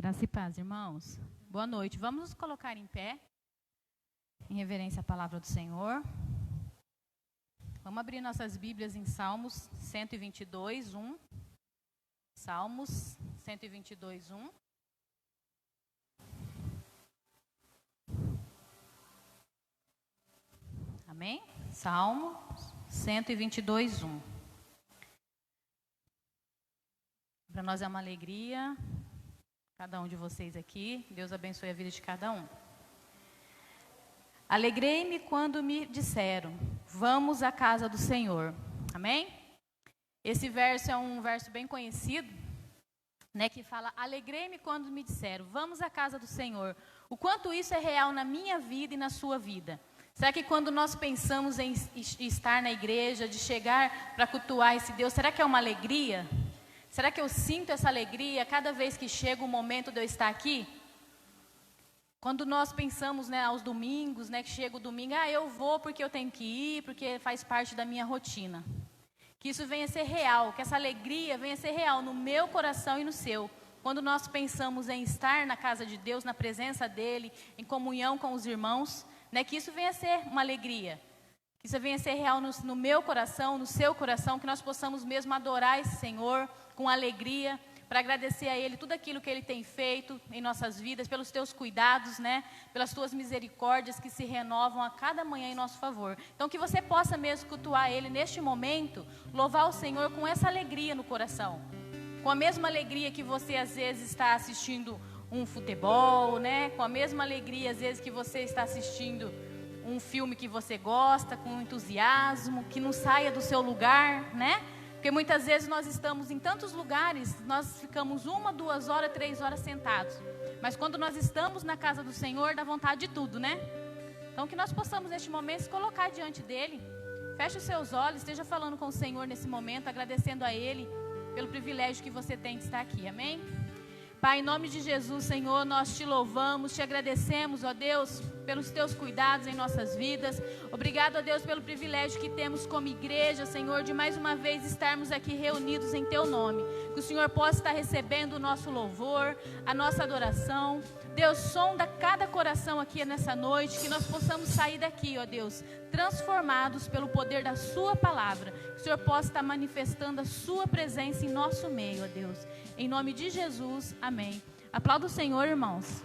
Graça e paz, irmãos. Boa noite. Vamos nos colocar em pé, em reverência à palavra do Senhor. Vamos abrir nossas Bíblias em Salmos 122, 1. Salmos 122, 1. Amém? Salmo 122, 1. Para nós é uma alegria, cada um de vocês aqui. Deus abençoe a vida de cada um. Alegrei-me quando me disseram, vamos à casa do Senhor. Amém? Esse verso é um verso bem conhecido, né, que fala, alegrei-me quando me disseram, vamos à casa do Senhor. O quanto isso é real na minha vida e na sua vida. Será que quando nós pensamos em estar na igreja, de chegar para cultuar esse Deus, será que é uma alegria? Será que eu sinto essa alegria cada vez que chega o momento de eu estar aqui? Quando nós pensamos, né, aos domingos, né, que chega o domingo, eu vou porque eu tenho que ir, porque faz parte da minha rotina. Que isso venha a ser real, que essa alegria venha a ser real no meu coração e no seu. Quando nós pensamos em estar na casa de Deus, na presença dEle, em comunhão com os irmãos, né, que isso venha a ser uma alegria. Que isso venha a ser real no meu coração, no seu coração, que nós possamos mesmo adorar esse Senhor com alegria, para agradecer a Ele tudo aquilo que Ele tem feito em nossas vidas, pelos teus cuidados, né, pelas tuas misericórdias que se renovam a cada manhã em nosso favor. Então que você possa mesmo cultuar Ele neste momento, louvar o Senhor com essa alegria no coração. Com a mesma alegria que você às vezes está assistindo um futebol, né, com a mesma alegria às vezes que você está assistindo um filme que você gosta, com entusiasmo, que não saia do seu lugar, né? Porque muitas vezes nós estamos em tantos lugares, nós ficamos 1, 2 horas, 3 horas sentados. Mas quando nós estamos na casa do Senhor, dá vontade de tudo, né? Então que nós possamos neste momento se colocar diante dEle. Feche os seus olhos, esteja falando com o Senhor nesse momento, agradecendo a Ele pelo privilégio que você tem de estar aqui, amém? Pai, em nome de Jesus, Senhor, nós te louvamos, te agradecemos, ó Deus, pelos teus cuidados em nossas vidas. Obrigado, ó Deus, pelo privilégio que temos como igreja, Senhor, de mais uma vez estarmos aqui reunidos em teu nome. Que o Senhor possa estar recebendo o nosso louvor, a nossa adoração. Deus, sonda cada coração aqui nessa noite, que nós possamos sair daqui, ó Deus, transformados pelo poder da sua palavra. Que o Senhor possa estar manifestando a sua presença em nosso meio, ó Deus. Em nome de Jesus, amém. Aplauda o Senhor, irmãos.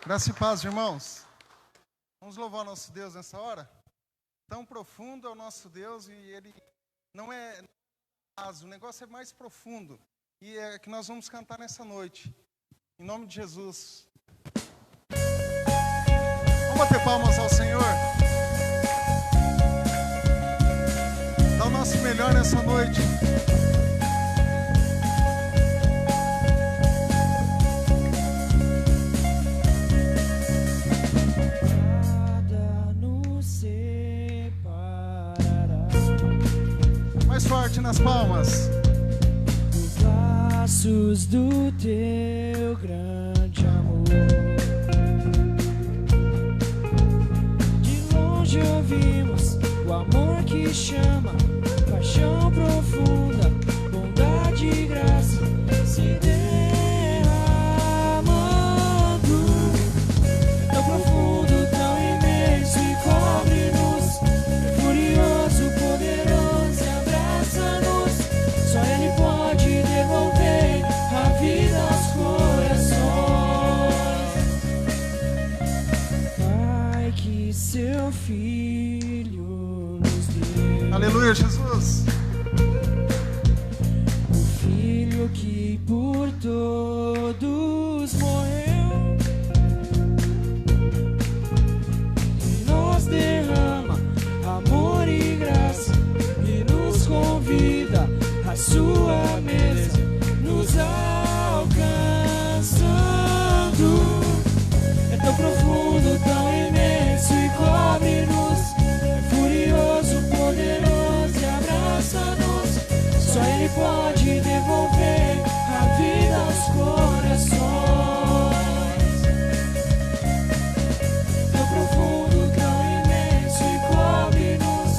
Graça e paz, irmãos. Vamos louvar o nosso Deus nessa hora? Tão profundo é o nosso Deus e Ele não é raso, o negócio é mais profundo. E é que nós vamos cantar nessa noite. Em nome de Jesus. Vamos bater palmas ao Senhor. Dá o nosso melhor nessa noite. Nada nos separará. Mais forte nas palmas. Dos laços do teu grande amor. De longe ouvimos o amor que chama, paixão profunda, bondade e graça se derramando. Tão profundo, tão imenso e cobre-nos, furioso, poderoso e abraça-nos. Só Ele pode devolver a vida aos corações. Pai, que seu Filho nos deu. Aleluia, Jesus. O Filho que por todos morreu, em nós derrama amor e graça e nos convida à sua mesa, nos alcançando. É tão profundo, tão imenso e cobre-nos, é furioso, poderoso e abraça-nos. Só Ele pode devolver a vida aos corações. Tão profundo, tão imenso e cobre-nos,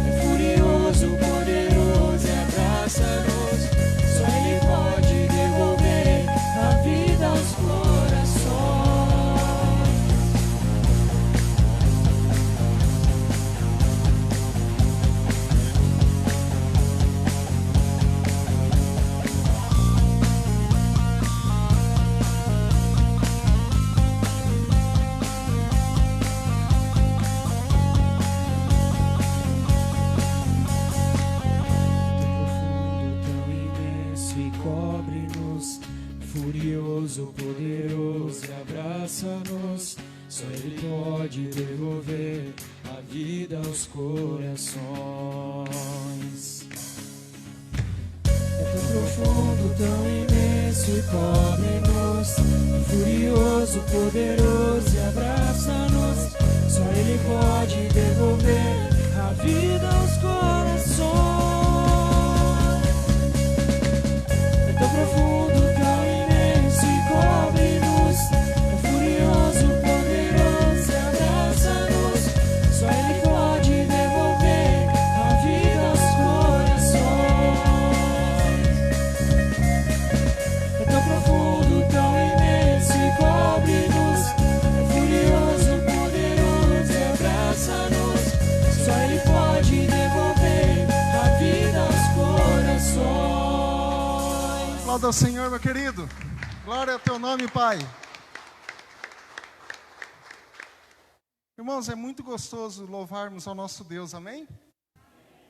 é furioso, poderoso e abraça-nos. Só cobre-nos, furioso, poderoso, e abraça-nos. Só Ele pode devolver a vida aos corações. É tão profundo, tão imenso e cobre-nos, furioso, poderoso, e abraça-nos. Só Ele pode devolver a vida aos corações. É tão profundo, tão imenso e cobre-nos, furioso, poderoso, e abraça-nos. Só Ele pode devolver a vida aos corações. É tão profundo, tão imenso e cobre-nos, furioso, poderoso, e abraça-nos. Só Ele pode devolver a vida aos corações. Aplauda ao Senhor, meu querido. Glória ao teu nome, Pai. Irmãos, é muito gostoso louvarmos ao nosso Deus, amém?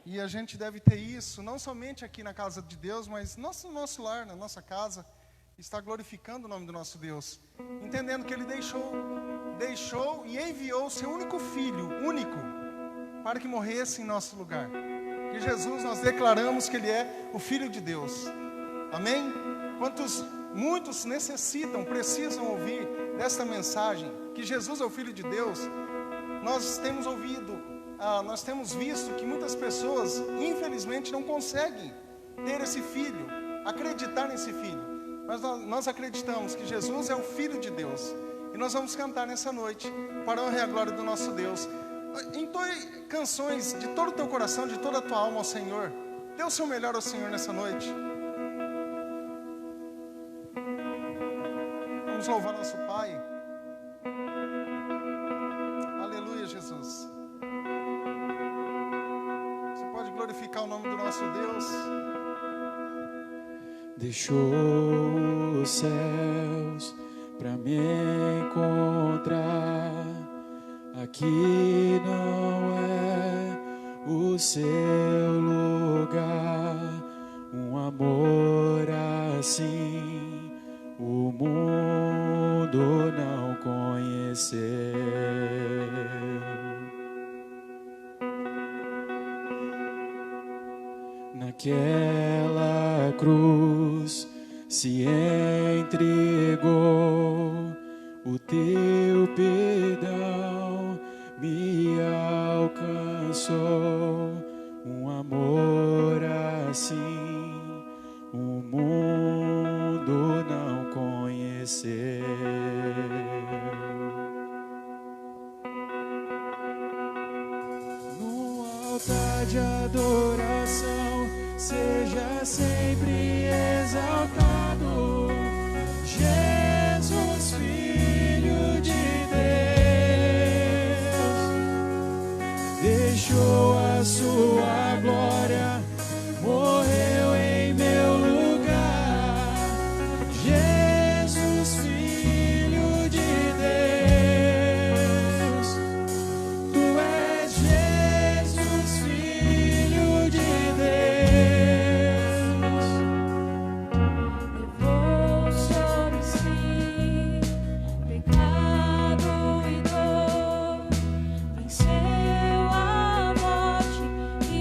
E a gente deve ter isso, não somente aqui na casa de Deus, mas no nosso lar, na nossa casa, está glorificando o nome do nosso Deus. Entendendo que Ele deixou e enviou o seu único filho, único, para que morresse em nosso lugar. Que Jesus, nós declaramos que Ele é o Filho de Deus. Amém? Muitos precisam ouvir desta mensagem, que Jesus é o Filho de Deus. Nós temos visto que muitas pessoas, infelizmente, não conseguem ter esse filho, acreditar nesse filho. Mas nós acreditamos que Jesus é o Filho de Deus. E nós vamos cantar nessa noite, para a honra e a glória do nosso Deus. Entoe canções de todo o teu coração, de toda a tua alma ao Senhor. Dê o seu melhor ao Senhor nessa noite. Vamos louvar nosso Pai. Aleluia, Jesus. Você pode glorificar o nome do nosso Deus. Deixou os céus pra me encontrar. Aqui não é o seu lugar. Um amor assim o mundo não conheceu. Naquela cruz se entregou, o teu perdão me alcançou. Um amor assim o mundo não conheceu. No altar de adoração seja sempre exaltado, Jesus, Filho de Deus. Deixou a sua glória, morreu em meu lugar. Jesus, Filho de Deus. Tu és Jesus, Filho de Deus. Levou sobre si pecado e dor, venceu a morte e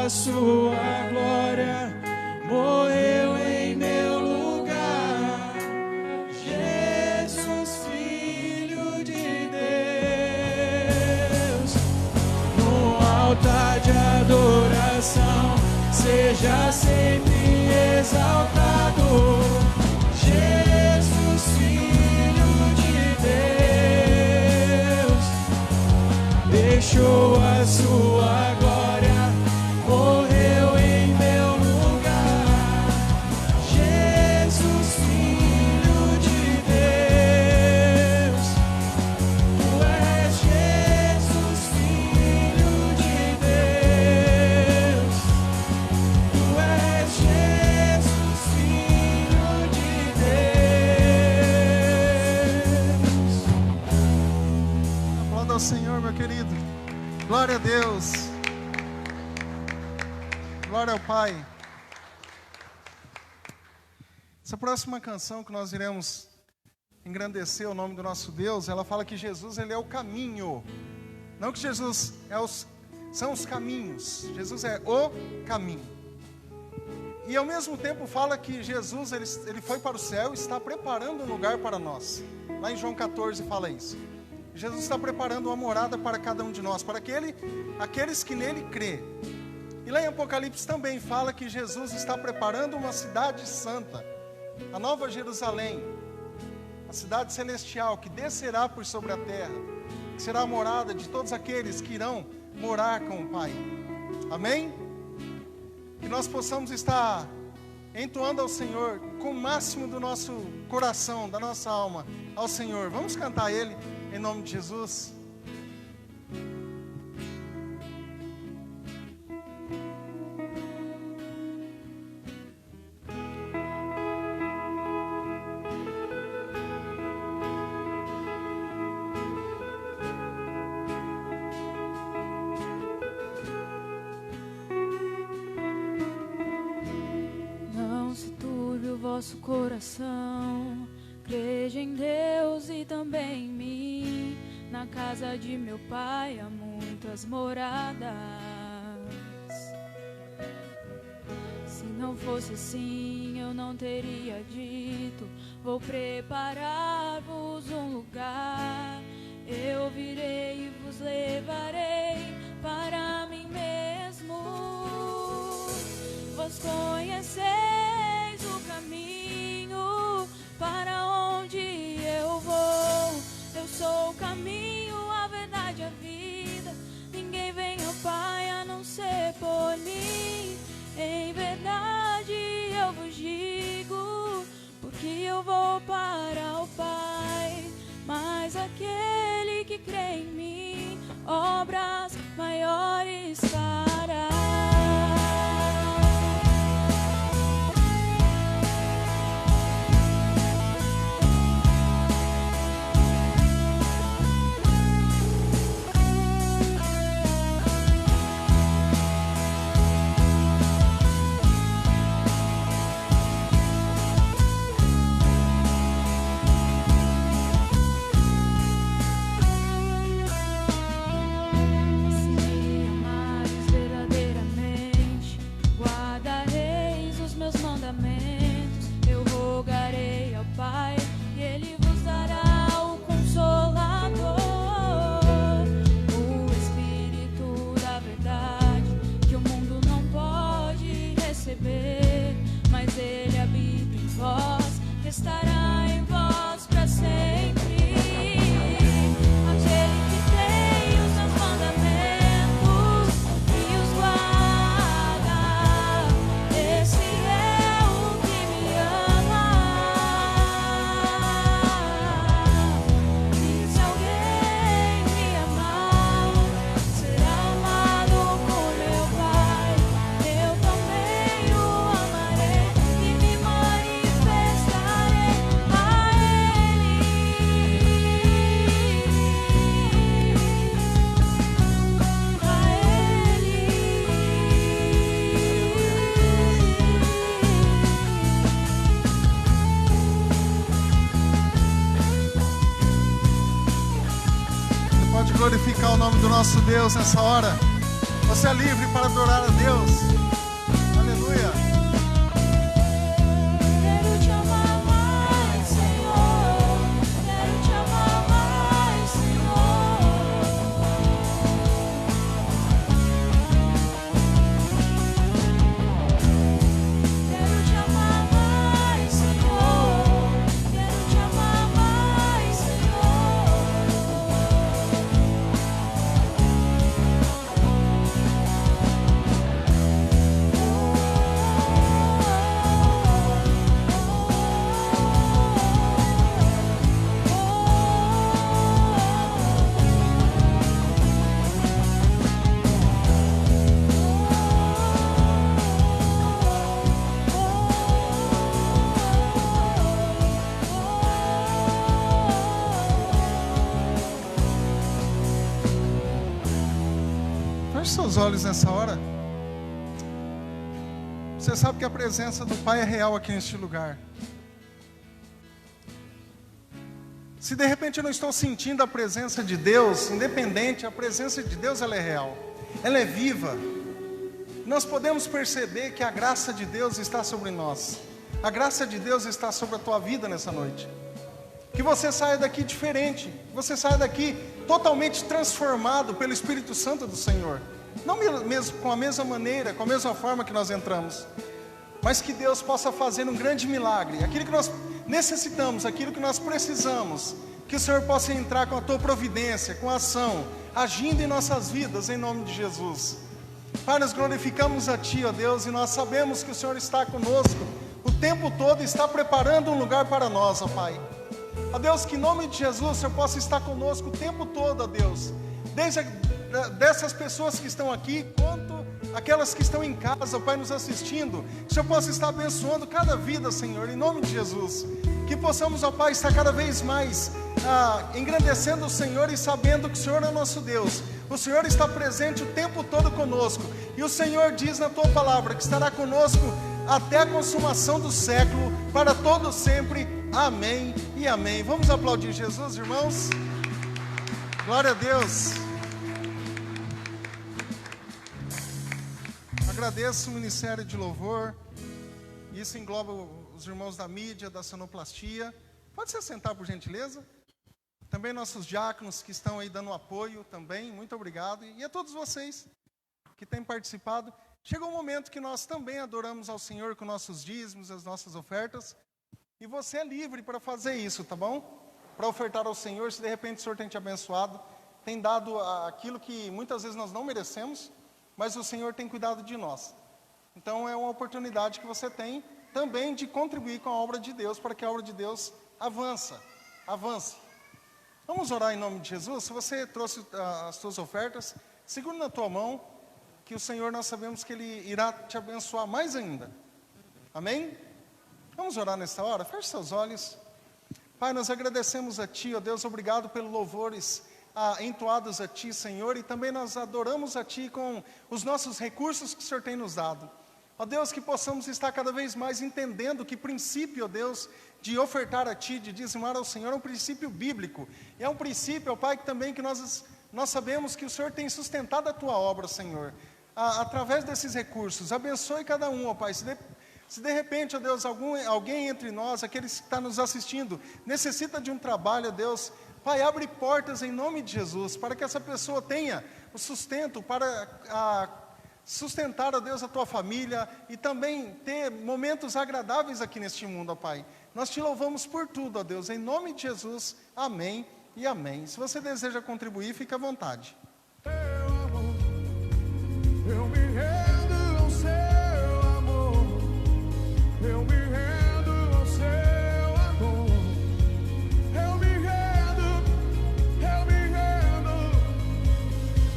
a sua glória, morreu em meu lugar. Jesus, Filho de Deus, no altar de adoração, seja sempre exaltado. Jesus, Filho de Deus, deixou a sua glória, morreu em meu lugar. Jesus, Filho de Deus, tu és Jesus, Filho de Deus, tu és Jesus, Filho de Deus. Aplauda ao Senhor, meu querido. Glória a Deus. Glória ao Pai. Essa próxima canção que nós iremos engrandecer o nome do nosso Deus, ela fala que Jesus, ele é o caminho. Não que Jesus são os caminhos. Jesus é o caminho. E ao mesmo tempo fala que Jesus, ele foi para o céu e está preparando um lugar para nós. Lá em João 14 fala isso. Jesus está preparando uma morada para cada um de nós, para aqueles que nele crê. E lá em Apocalipse também fala que Jesus está preparando uma cidade santa, a Nova Jerusalém, a cidade celestial que descerá por sobre a terra, que será a morada de todos aqueles que irão morar com o Pai. Amém? Que nós possamos estar entoando ao Senhor com o máximo do nosso coração, da nossa alma, ao Senhor. Vamos cantar a Ele em nome de Jesus. Não se turbe o vosso coração, creja em Deus e também em mim. Na casa de meu Pai há muitas moradas. Se não fosse assim, eu não teria dito: vou preparar-vos um lugar. Eu virei e vos levarei para mim mesmo. Vós conheceis o caminho para onde eu vou. Eu sou o caminho, a verdade e a vida. Ninguém vem ao Pai a não ser por mim. Em verdade eu vos digo, porque eu vou para o Pai. Mas aquele que crê em mim, obras maiores fará. Estará em vós para sempre. Aquele que tem os seus mandamentos e os guarda, esse é o que me ama. E se alguém me amar, será amado por meu Pai. Eu também o amarei e me manifestarei a Ele. Você pode glorificar o nome do nosso Deus nessa hora. Você é livre para adorar a Deus. Aleluia. Quero te amar mais, Senhor. Quero te amar mais, Senhor. Quero te amar mais, Senhor. Quero te amar mais, Senhor. Feche seus olhos nessa hora. Você sabe que a presença do Pai é real aqui neste lugar. Se de repente eu não estou sentindo a presença de Deus, independente, a presença de Deus ela é real. Ela é viva. Nós podemos perceber que a graça de Deus está sobre nós. A graça de Deus está sobre a tua vida nessa noite. Que você saia daqui diferente. Que você saia daqui totalmente transformado pelo Espírito Santo do Senhor. Não mesmo com a mesma maneira, com a mesma forma que nós entramos. Mas que Deus possa fazer um grande milagre. Aquilo que nós necessitamos, aquilo que nós precisamos. Que o Senhor possa entrar com a tua providência, com a ação, agindo em nossas vidas, em nome de Jesus. Pai, nós glorificamos a Ti, ó Deus, e nós sabemos que o Senhor está conosco o tempo todo, está preparando um lugar para nós, ó Pai. Ó Deus, que em nome de Jesus o Senhor possa estar conosco o tempo todo, ó Deus. Desde dessas pessoas que estão aqui, quanto aquelas que estão em casa, ó Pai, nos assistindo. Que o Senhor possa estar abençoando cada vida, Senhor, em nome de Jesus. Que possamos, ó Pai, estar cada vez mais engrandecendo o Senhor e sabendo que o Senhor é nosso Deus. O Senhor está presente o tempo todo conosco. E o Senhor diz na Tua palavra que estará conosco até a consumação do século, para todo sempre. Amém e amém. Vamos aplaudir Jesus, irmãos. Glória a Deus. Agradeço o Ministério de Louvor. Isso engloba os irmãos da mídia, da sonoplastia. Pode se assentar, por gentileza. Também nossos diáconos que estão aí dando apoio também. Muito obrigado. E a todos vocês que têm participado. Chegou o momento que nós também adoramos ao Senhor com nossos dízimos, as nossas ofertas. E você é livre para fazer isso, tá bom? Para ofertar ao Senhor, se de repente o Senhor tem te abençoado, tem dado aquilo que muitas vezes nós não merecemos, mas o Senhor tem cuidado de nós. Então é uma oportunidade que você tem também de contribuir com a obra de Deus, para que a obra de Deus avance. Vamos orar em nome de Jesus? Se você trouxe as suas ofertas, segura na tua mão, que o Senhor, nós sabemos que Ele irá te abençoar mais ainda. Amém? Vamos orar nesta hora? Feche seus olhos. Pai, nós agradecemos a Ti, ó Deus, obrigado pelos louvores entoados a Ti, Senhor, e também nós adoramos a Ti com os nossos recursos que o Senhor tem nos dado. Ó Deus, que possamos estar cada vez mais entendendo que princípio, ó Deus, de ofertar a Ti, de dizimar ao Senhor, é um princípio bíblico. E é um princípio, ó Pai, que também que nós sabemos que o Senhor tem sustentado a Tua obra, Senhor. Através desses recursos, abençoe cada um, ó Pai. Se de repente, ó Deus, alguém entre nós, aqueles que estão nos assistindo, necessita de um trabalho, ó Deus, Pai, abre portas em nome de Jesus, para que essa pessoa tenha o sustento para sustentar, ó Deus, a tua família e também ter momentos agradáveis aqui neste mundo, ó Pai. Nós te louvamos por tudo, ó Deus, em nome de Jesus, amém e amém. Se você deseja contribuir, fique à vontade. Eu me rendo ao seu amor, eu me rendo ao seu amor, eu me rendo,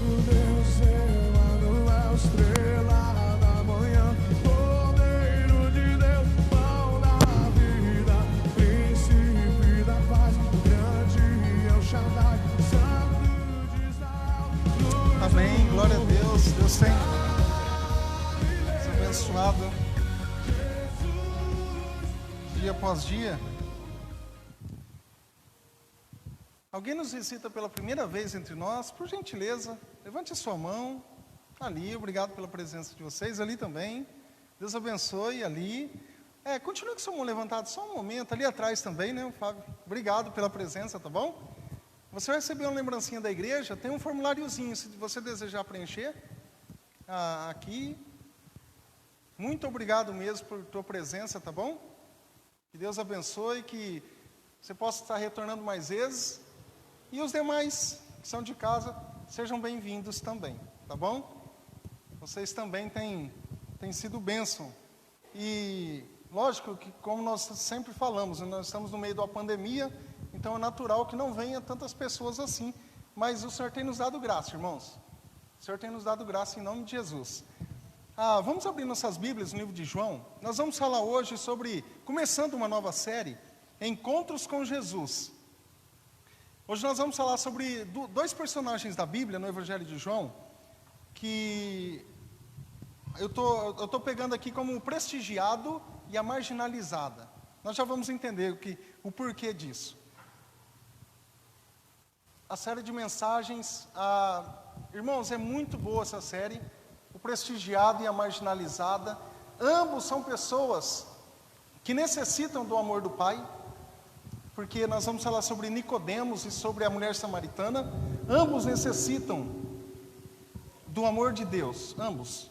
o Deus Emanuel, estrela da manhã, Cordeiro de Deus, pão da vida, príncipe da paz, grande é o Shaddai, santo de Israel. Amém, glória a Deus. Deus tem nos abençoado dia após dia. Alguém nos visita pela primeira vez entre nós, por gentileza, levante a sua mão. Ali, obrigado pela presença de vocês. Ali também. Deus abençoe. Ali. Continue com o seu mão levantado só um momento. Ali atrás também, né, Fábio? Obrigado pela presença, tá bom? Você vai receber uma lembrancinha da igreja. Tem um formuláriozinho, se você desejar preencher. Aqui. Muito obrigado mesmo por tua presença, tá bom? Que Deus abençoe, que você possa estar retornando mais vezes. E os demais que são de casa, sejam bem-vindos também, tá bom? Vocês também têm sido bênção. E, lógico, que como nós sempre falamos, nós estamos no meio da pandemia, então é natural que não venha tantas pessoas assim. Mas o Senhor tem nos dado graça, irmãos. O Senhor tem nos dado graça em nome de Jesus. Vamos abrir nossas Bíblias no livro de João. Nós vamos falar hoje sobre, começando uma nova série, Encontros com Jesus. Hoje nós vamos falar sobre dois personagens da Bíblia, no Evangelho de João, que eu tô pegando aqui como o prestigiado e a marginalizada. Nós já vamos entender o porquê disso. A série de mensagens, irmãos, é muito boa essa série. O prestigiado e a marginalizada, ambos são pessoas que necessitam do amor do Pai, porque nós vamos falar sobre Nicodemos e sobre a mulher samaritana. Ambos necessitam do amor de Deus, ambos,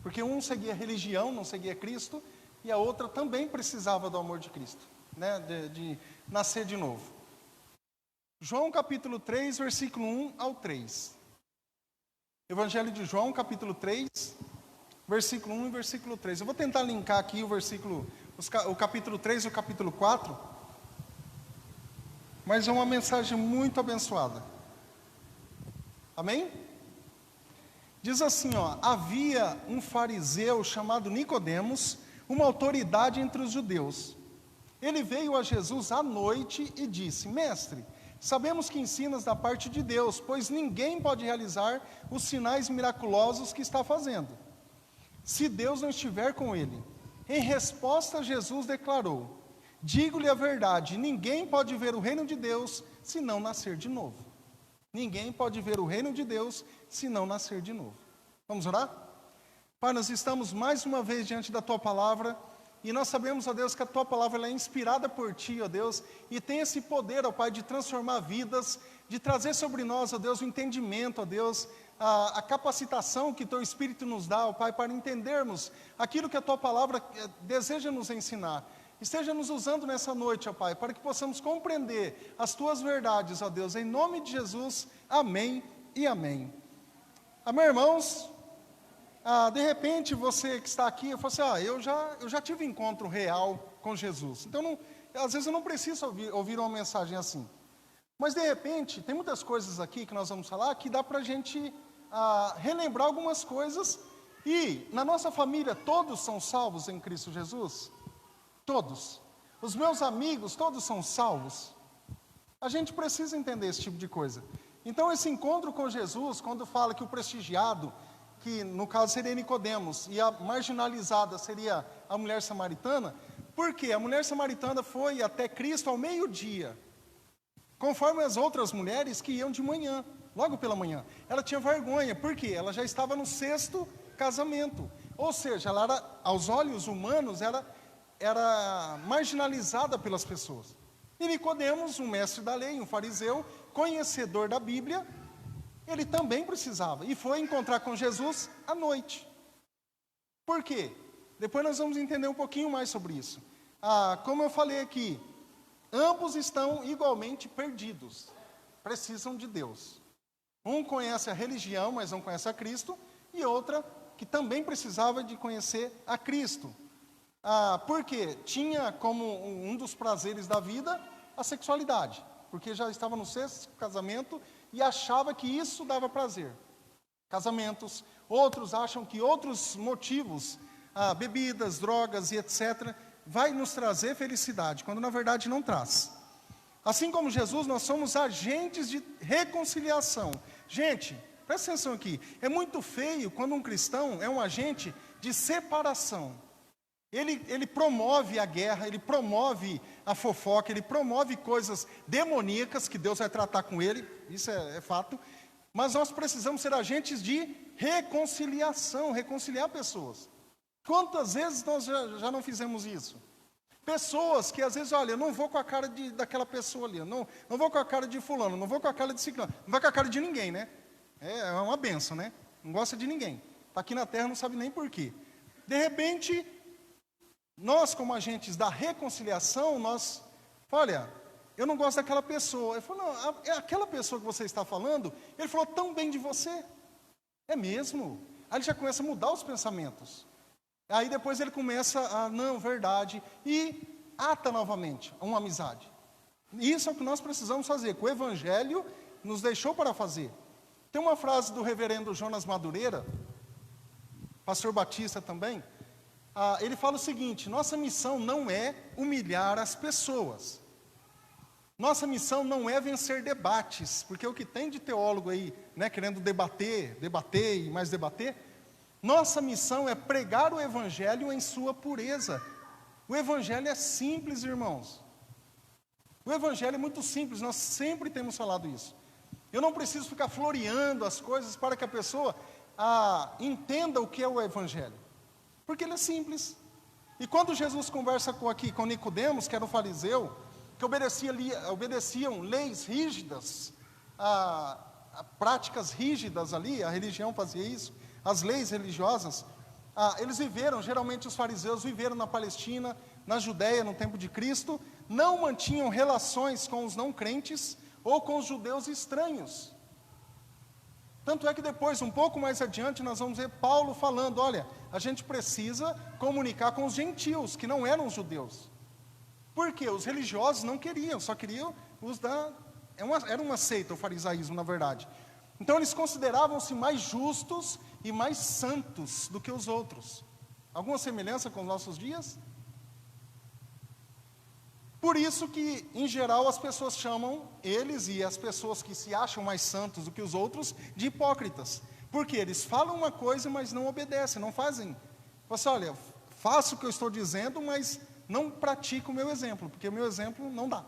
porque um seguia religião, não seguia Cristo, e a outra também precisava do amor de Cristo, né, de nascer de novo. João capítulo 3, versículo 1 ao 3. Evangelho de João, capítulo 3, versículo 1 e versículo 3. Eu vou tentar linkar aqui o capítulo 3 e o capítulo 4, mas é uma mensagem muito abençoada. Amém? Diz assim, havia um fariseu chamado Nicodemos, uma autoridade entre os judeus. Ele veio a Jesus à noite e disse: Mestre, sabemos que ensinas da parte de Deus, pois ninguém pode realizar os sinais miraculosos que está fazendo, se Deus não estiver com ele. Em resposta, Jesus declarou: digo-lhe a verdade, ninguém pode ver o reino de Deus se não nascer de novo. Ninguém pode ver o reino de Deus se não nascer de novo. Vamos orar? Pai, nós estamos mais uma vez diante da Tua palavra, e nós sabemos, ó Deus, que a Tua palavra ela é inspirada por Ti, ó Deus, e tem esse poder, ó Pai, de transformar vidas, de trazer sobre nós, ó Deus, o entendimento, ó Deus, a capacitação que Teu Espírito nos dá, ó Pai, para entendermos aquilo que a Tua palavra deseja nos ensinar. Esteja nos usando nessa noite, ó Pai, para que possamos compreender as Tuas verdades, ó Deus, em nome de Jesus, amém e amém. Amém, irmãos? De repente, você que está aqui, eu falo assim, eu já tive encontro real com Jesus. Então, às vezes eu não preciso ouvir uma mensagem assim. Mas, de repente, tem muitas coisas aqui que nós vamos falar, que dá para a gente relembrar algumas coisas. E, na nossa família, todos são salvos em Cristo Jesus? Todos. Os meus amigos, todos são salvos? A gente precisa entender esse tipo de coisa. Então, esse encontro com Jesus, quando fala que o prestigiado, que no caso seria Nicodemos, e a marginalizada seria a mulher samaritana, porque a mulher samaritana foi até Cristo ao meio-dia, conforme as outras mulheres que iam de manhã, logo pela manhã. Ela tinha vergonha, porque ela já estava no 6º casamento, ou seja, ela era, aos olhos humanos, era marginalizada pelas pessoas. E Nicodemos, um mestre da lei, um fariseu, conhecedor da Bíblia, ele também precisava, e foi encontrar com Jesus à noite. Por quê? Depois nós vamos entender um pouquinho mais sobre isso. Como eu falei aqui, ambos estão igualmente perdidos, precisam de Deus. Um conhece a religião, mas não conhece a Cristo, e outra que também precisava de conhecer a Cristo. Porque tinha como um dos prazeres da vida a sexualidade, porque já estava no 6º casamento, e achava que isso dava prazer. Casamentos, outros acham que outros motivos, bebidas, drogas e etc., vai nos trazer felicidade, quando na verdade não traz. Assim como Jesus, nós somos agentes de reconciliação. Gente, presta atenção aqui, é muito feio quando um cristão é um agente de separação. Ele promove a guerra, ele promove a fofoca, ele promove coisas demoníacas que Deus vai tratar com ele, isso é fato. Mas nós precisamos ser agentes de reconciliação, reconciliar pessoas. Quantas vezes nós já não fizemos isso? Pessoas que às vezes, olha, eu não vou com a cara daquela pessoa ali, não vou com a cara de fulano, não vou com a cara de ciclano, não vai com a cara de ninguém, né? É uma benção, né? Não gosta de ninguém. Está aqui na terra, não sabe nem por quê. De repente, nós como agentes da reconciliação, olha, eu não gosto daquela pessoa. Ele falou, não, é aquela pessoa que você está falando, ele falou tão bem de você. É mesmo? Aí ele já começa a mudar os pensamentos. Aí depois ele começa não, verdade, e ata novamente uma amizade. Isso é o que nós precisamos fazer, que o Evangelho nos deixou para fazer. Tem uma frase do reverendo Jonas Madureira, pastor batista também, ele fala o seguinte: nossa missão não é humilhar as pessoas. Nossa missão não é vencer debates, porque o que tem de teólogo aí, né, querendo debater e mais debater, nossa missão é pregar o Evangelho em sua pureza. O Evangelho é simples, irmãos. O Evangelho é muito simples, nós sempre temos falado isso. Eu não preciso ficar floreando as coisas para que a pessoa entenda o que é o Evangelho, porque ele é simples. E quando Jesus conversa com Nicodemos, que era um fariseu, que obedeciam leis rígidas, práticas rígidas ali, a religião fazia isso, as leis religiosas, eles viveram, geralmente os fariseus viveram na Palestina, na Judéia, no tempo de Cristo, não mantinham relações com os não crentes ou com os judeus estranhos. Tanto é que depois, um pouco mais adiante, nós vamos ver Paulo falando, olha, a gente precisa comunicar com os gentios, que não eram os judeus. Por quê? Os religiosos não queriam, só queriam era uma seita, o farisaísmo, na verdade. Então eles consideravam-se mais justos e mais santos do que os outros. Alguma semelhança com os nossos dias? Por isso que, em geral, as pessoas chamam eles e as pessoas que se acham mais santos do que os outros de hipócritas. Porque eles falam uma coisa, mas não obedecem, não fazem. Você, olha, faço o que eu estou dizendo, mas não pratico o meu exemplo, porque o meu exemplo não dá.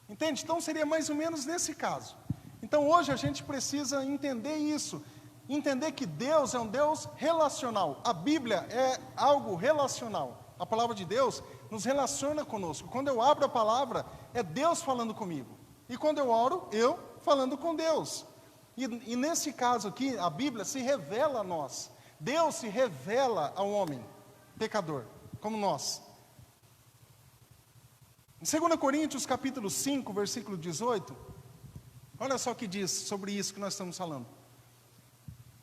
Entende? Então seria mais ou menos nesse caso. Então hoje a gente precisa entender isso, entender que Deus é um Deus relacional. A Bíblia é algo relacional. A palavra de Deus nos relaciona conosco. Quando eu abro a palavra, é Deus falando comigo. E quando eu oro, eu falando com Deus. E nesse caso aqui, a Bíblia se revela a nós. Deus se revela ao homem pecador, como nós. Em 2 Coríntios capítulo 5, versículo 18, olha só o que diz sobre isso que nós estamos falando.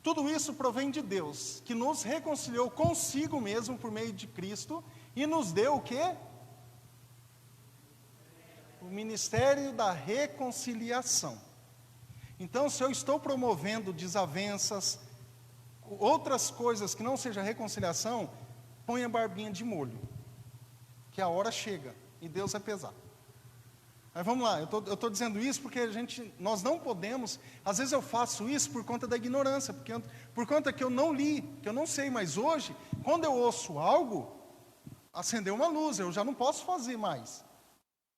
Tudo isso provém de Deus, que nos reconciliou consigo mesmo por meio de Cristo e nos deu o quê? O ministério da reconciliação. Então, se eu estou promovendo desavenças, outras coisas que não seja reconciliação, põe a barbinha de molho, que a hora chega e Deus vai pesar. Mas vamos lá, eu estou dizendo isso porque nós não podemos, às vezes eu faço isso por conta da ignorância, por conta que eu não li, que eu não sei, mas hoje, quando eu ouço algo, acendeu uma luz, eu já não posso fazer mais.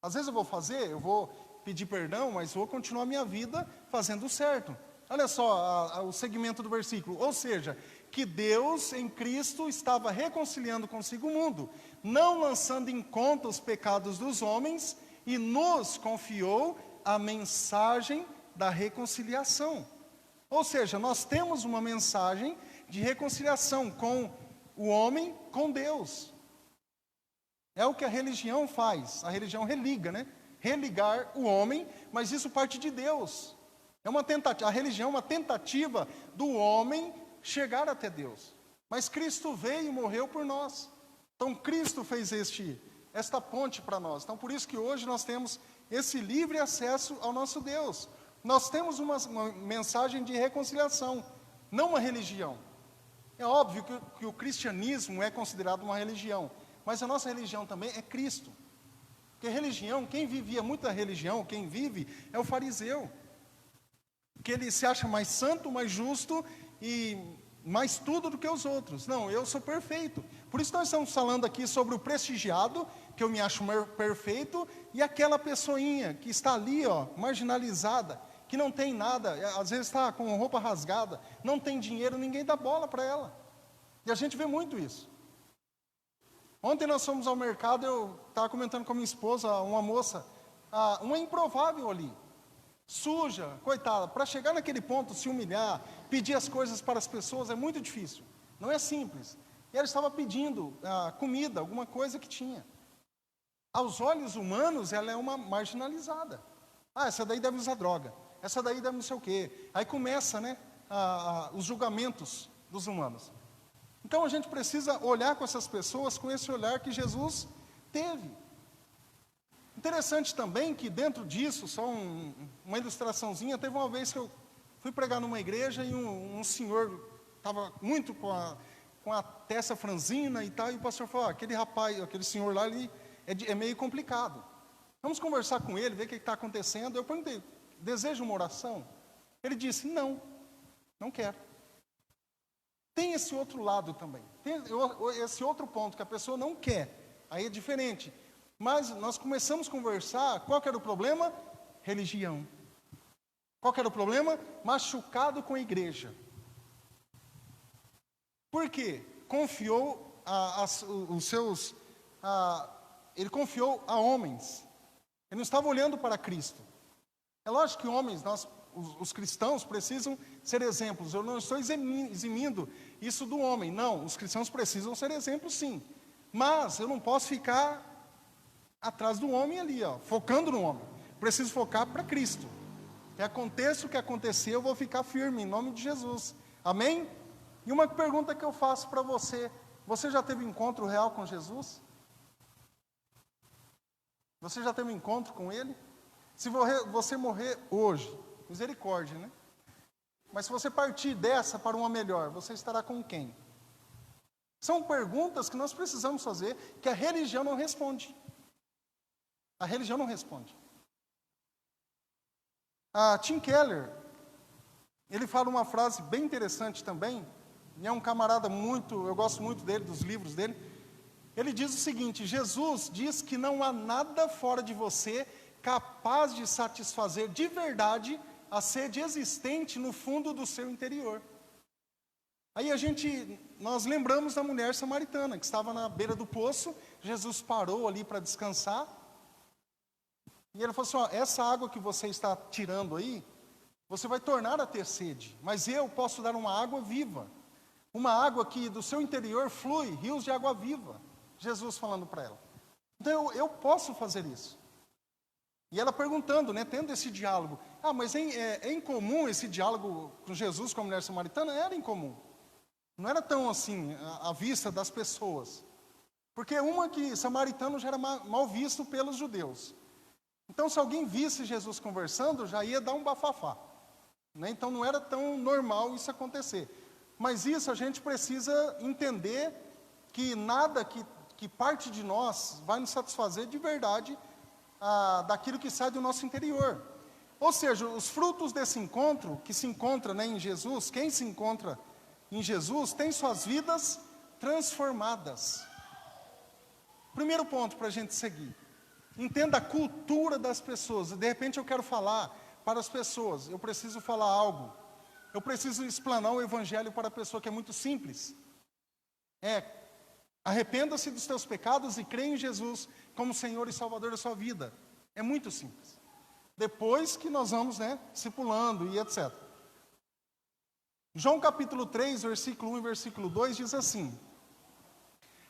Às vezes eu vou pedir perdão, mas vou continuar a minha vida fazendo certo. Olha só o segmento do versículo, ou seja, que Deus em Cristo estava reconciliando consigo o mundo, não lançando em conta os pecados dos homens, e nos confiou a mensagem da reconciliação. Ou seja, nós temos uma mensagem de reconciliação com o homem, com Deus. É o que a religião faz, a religião religa, né? Religar o homem, mas isso parte de Deus. A religião é uma tentativa do homem chegar até Deus. Mas Cristo veio e morreu por nós. Então Cristo fez esta ponte para nós. Então por isso que hoje nós temos esse livre acesso ao nosso Deus. Nós temos uma mensagem de reconciliação, não uma religião. É óbvio que o cristianismo é considerado uma religião, mas a nossa religião também é Cristo. Porque religião, quem vivia muita religião, quem vive, é o fariseu. Que ele se acha mais santo, mais justo e mais tudo do que os outros. Não, eu sou perfeito. Por isso nós estamos falando aqui sobre o prestigiado, que eu me acho perfeito, e aquela pessoinha que está ali, marginalizada, que não tem nada, às vezes está com roupa rasgada, não tem dinheiro, ninguém dá bola para ela. E a gente vê muito isso. Ontem nós fomos ao mercado, eu estava comentando com a minha esposa, uma moça, uma improvável ali, suja, coitada, para chegar naquele ponto, se humilhar, pedir as coisas para as pessoas, é muito difícil, não é simples. E ela estava pedindo comida, alguma coisa que tinha. Aos olhos humanos, ela é uma marginalizada. Essa daí deve usar droga, essa daí deve não sei o quê. Aí começa, né, os julgamentos dos humanos. Então a gente precisa olhar com essas pessoas com esse olhar que Jesus teve. Interessante também que dentro disso, só uma ilustraçãozinha, teve uma vez que eu fui pregar numa igreja e um senhor estava muito com a testa franzina e tal, e o pastor falou, aquele rapaz, aquele senhor lá, ele é meio complicado. Vamos conversar com ele, ver o que está acontecendo. Eu perguntei, deseja uma oração? Ele disse, não quero. Tem esse outro lado também, tem esse outro ponto, que a pessoa não quer, aí é diferente. Mas nós começamos a conversar, qual que era o problema? Religião. Qual que era o problema? Machucado com a igreja. Por quê? Confiou ele confiou a homens. Ele não estava olhando para Cristo. É lógico que homens, os cristãos precisam ser exemplos. Eu não estou eximindo isso do homem. Não, os cristãos precisam ser exemplos sim. Mas eu não posso ficar atrás do homem ali, focando no homem. Preciso focar para Cristo. Que aconteça o que acontecer, eu vou ficar firme em nome de Jesus. Amém? E uma pergunta que eu faço para você: você já teve um encontro real com Jesus? Você já teve um encontro com Ele? Se você morrer hoje, misericórdia, né? Mas se você partir dessa para uma melhor, você estará com quem? São perguntas que nós precisamos fazer, que a religião não responde. A religião não responde. Tim Keller, ele fala uma frase bem interessante também, e é um camarada eu gosto muito dele, dos livros dele. Ele diz o seguinte: Jesus diz que não há nada fora de você capaz de satisfazer de verdade a sede existente no fundo do seu interior. Aí nós lembramos da mulher samaritana, que estava na beira do poço. Jesus parou ali para descansar, e ele falou assim, essa água que você está tirando aí, você vai tornar a ter sede, mas eu posso dar uma água viva, uma água que do seu interior flui rios de água viva. Jesus falando para ela. Então eu posso fazer isso. E ela perguntando, né, tendo esse diálogo. Mas é incomum esse diálogo com Jesus, com a mulher samaritana? Era incomum. Não era tão assim, à vista das pessoas. Porque samaritano já era mal visto pelos judeus. Então, se alguém visse Jesus conversando, já ia dar um bafafá. Né? Então, não era tão normal isso acontecer. Mas isso a gente precisa entender que nada que parte de nós vai nos satisfazer de verdade daquilo que sai do nosso interior. Ou seja, os frutos desse encontro, que se encontra, né, em Jesus, quem se encontra em Jesus, tem suas vidas transformadas. Primeiro ponto para a gente seguir. Entenda a cultura das pessoas. De repente eu quero falar para as pessoas, eu preciso falar algo. Eu preciso explanar o evangelho para a pessoa, que é muito simples. Arrependa-se dos teus pecados e creia em Jesus como Senhor e Salvador da sua vida. É muito simples. Depois que nós vamos, né, discipulando e etc. João capítulo 3, versículo 1 e versículo 2 diz assim: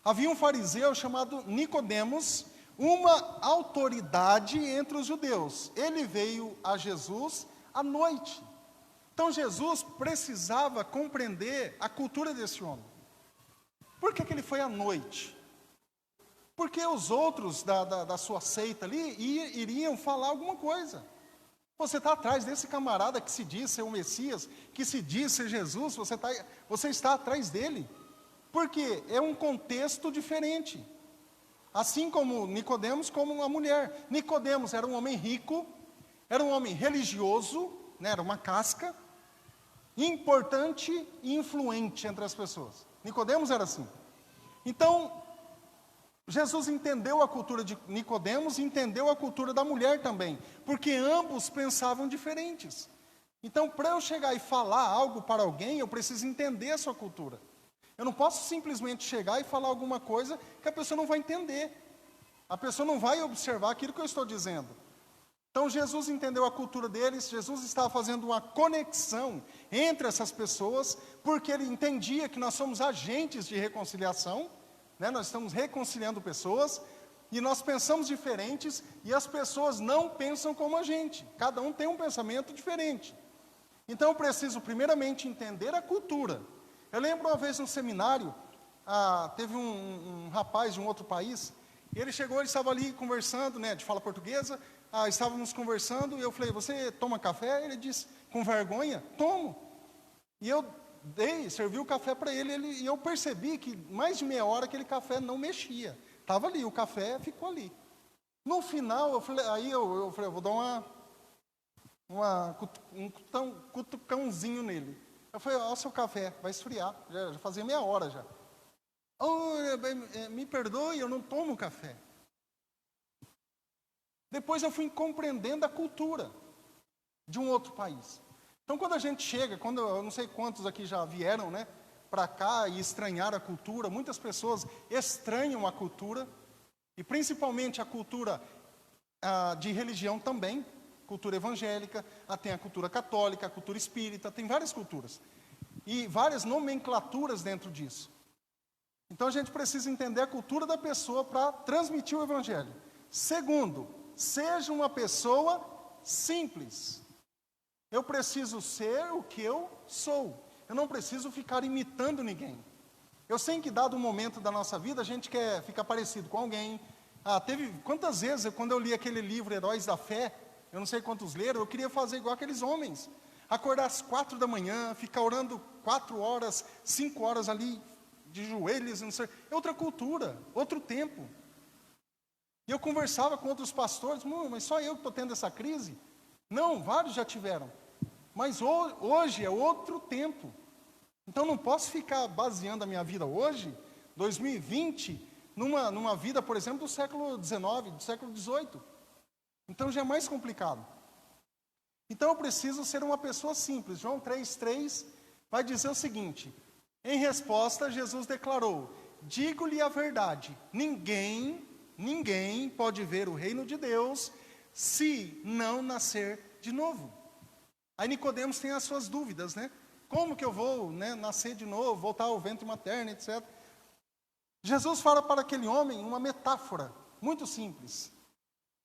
havia um fariseu chamado Nicodemos, uma autoridade entre os judeus. Ele veio a Jesus à noite. Então Jesus precisava compreender a cultura desse homem. Por que ele foi à noite? Porque os outros da sua seita ali iriam falar alguma coisa. Você está atrás desse camarada que se diz ser o Messias, que se diz ser Jesus, você está atrás dele. Porque é um contexto diferente. Assim como Nicodemos, como uma mulher. Nicodemos era um homem rico, era um homem religioso, né, era uma casca, importante e influente entre as pessoas. Nicodemos era assim. Então, Jesus entendeu a cultura de Nicodemos e entendeu a cultura da mulher também, porque ambos pensavam diferentes. Então, para eu chegar e falar algo para alguém, eu preciso entender a sua cultura. Eu não posso simplesmente chegar e falar alguma coisa que a pessoa não vai entender. A pessoa não vai observar aquilo que eu estou dizendo. Então, Jesus entendeu a cultura deles, Jesus estava fazendo uma conexão entre essas pessoas, porque ele entendia que nós somos agentes de reconciliação, né? Nós estamos reconciliando pessoas, e nós pensamos diferentes, e as pessoas não pensam como a gente. Cada um tem um pensamento diferente. Então, eu preciso primeiramente entender a cultura. Eu lembro uma vez no seminário, teve um rapaz de um outro país, e ele chegou, ele estava ali conversando, né, de fala portuguesa, estávamos conversando, e eu falei, você toma café? Ele disse, com vergonha, tomo. E eu servi o café para ele, e eu percebi que mais de meia hora aquele café não mexia. Estava ali, o café ficou ali. No final, eu falei, eu falei, eu vou dar um cutucãozinho nele. Eu falei, ó, seu café, vai esfriar. Já fazia meia hora já. Me perdoe, eu não tomo café. Depois eu fui compreendendo a cultura de um outro país. Então, quando a gente chega, eu não sei quantos aqui já vieram, né, para cá e estranharam a cultura, muitas pessoas estranham a cultura, e principalmente a cultura de religião também, cultura evangélica, tem a cultura católica, a cultura espírita, tem várias culturas, e várias nomenclaturas dentro disso. Então, a gente precisa entender a cultura da pessoa para transmitir o evangelho. Segundo, seja uma pessoa simples. Eu preciso ser o que eu sou. Eu não preciso ficar imitando ninguém. Eu sei que, dado um momento da nossa vida, a gente quer ficar parecido com alguém. Teve quantas vezes, quando eu li aquele livro Heróis da Fé, eu não sei quantos leram, eu queria fazer igual aqueles homens. Acordar às 4 da manhã, ficar orando 4 horas, 5 horas ali, de joelhos, não sei. É outra cultura, outro tempo. E eu conversava com outros pastores, mas só eu que estou tendo essa crise? Não, vários já tiveram. Mas hoje é outro tempo. Então não posso ficar baseando a minha vida hoje, 2020, numa vida, por exemplo, do século XIX, do século XVIII. Então já é mais complicado. Então eu preciso ser uma pessoa simples. João 3,3 vai dizer o seguinte: em resposta, Jesus declarou, digo-lhe a verdade, ninguém pode ver o reino de Deus se não nascer de novo. Aí Nicodemos tem as suas dúvidas, né? Como que eu vou, né, nascer de novo, voltar ao ventre materno, etc. Jesus fala para aquele homem uma metáfora muito simples,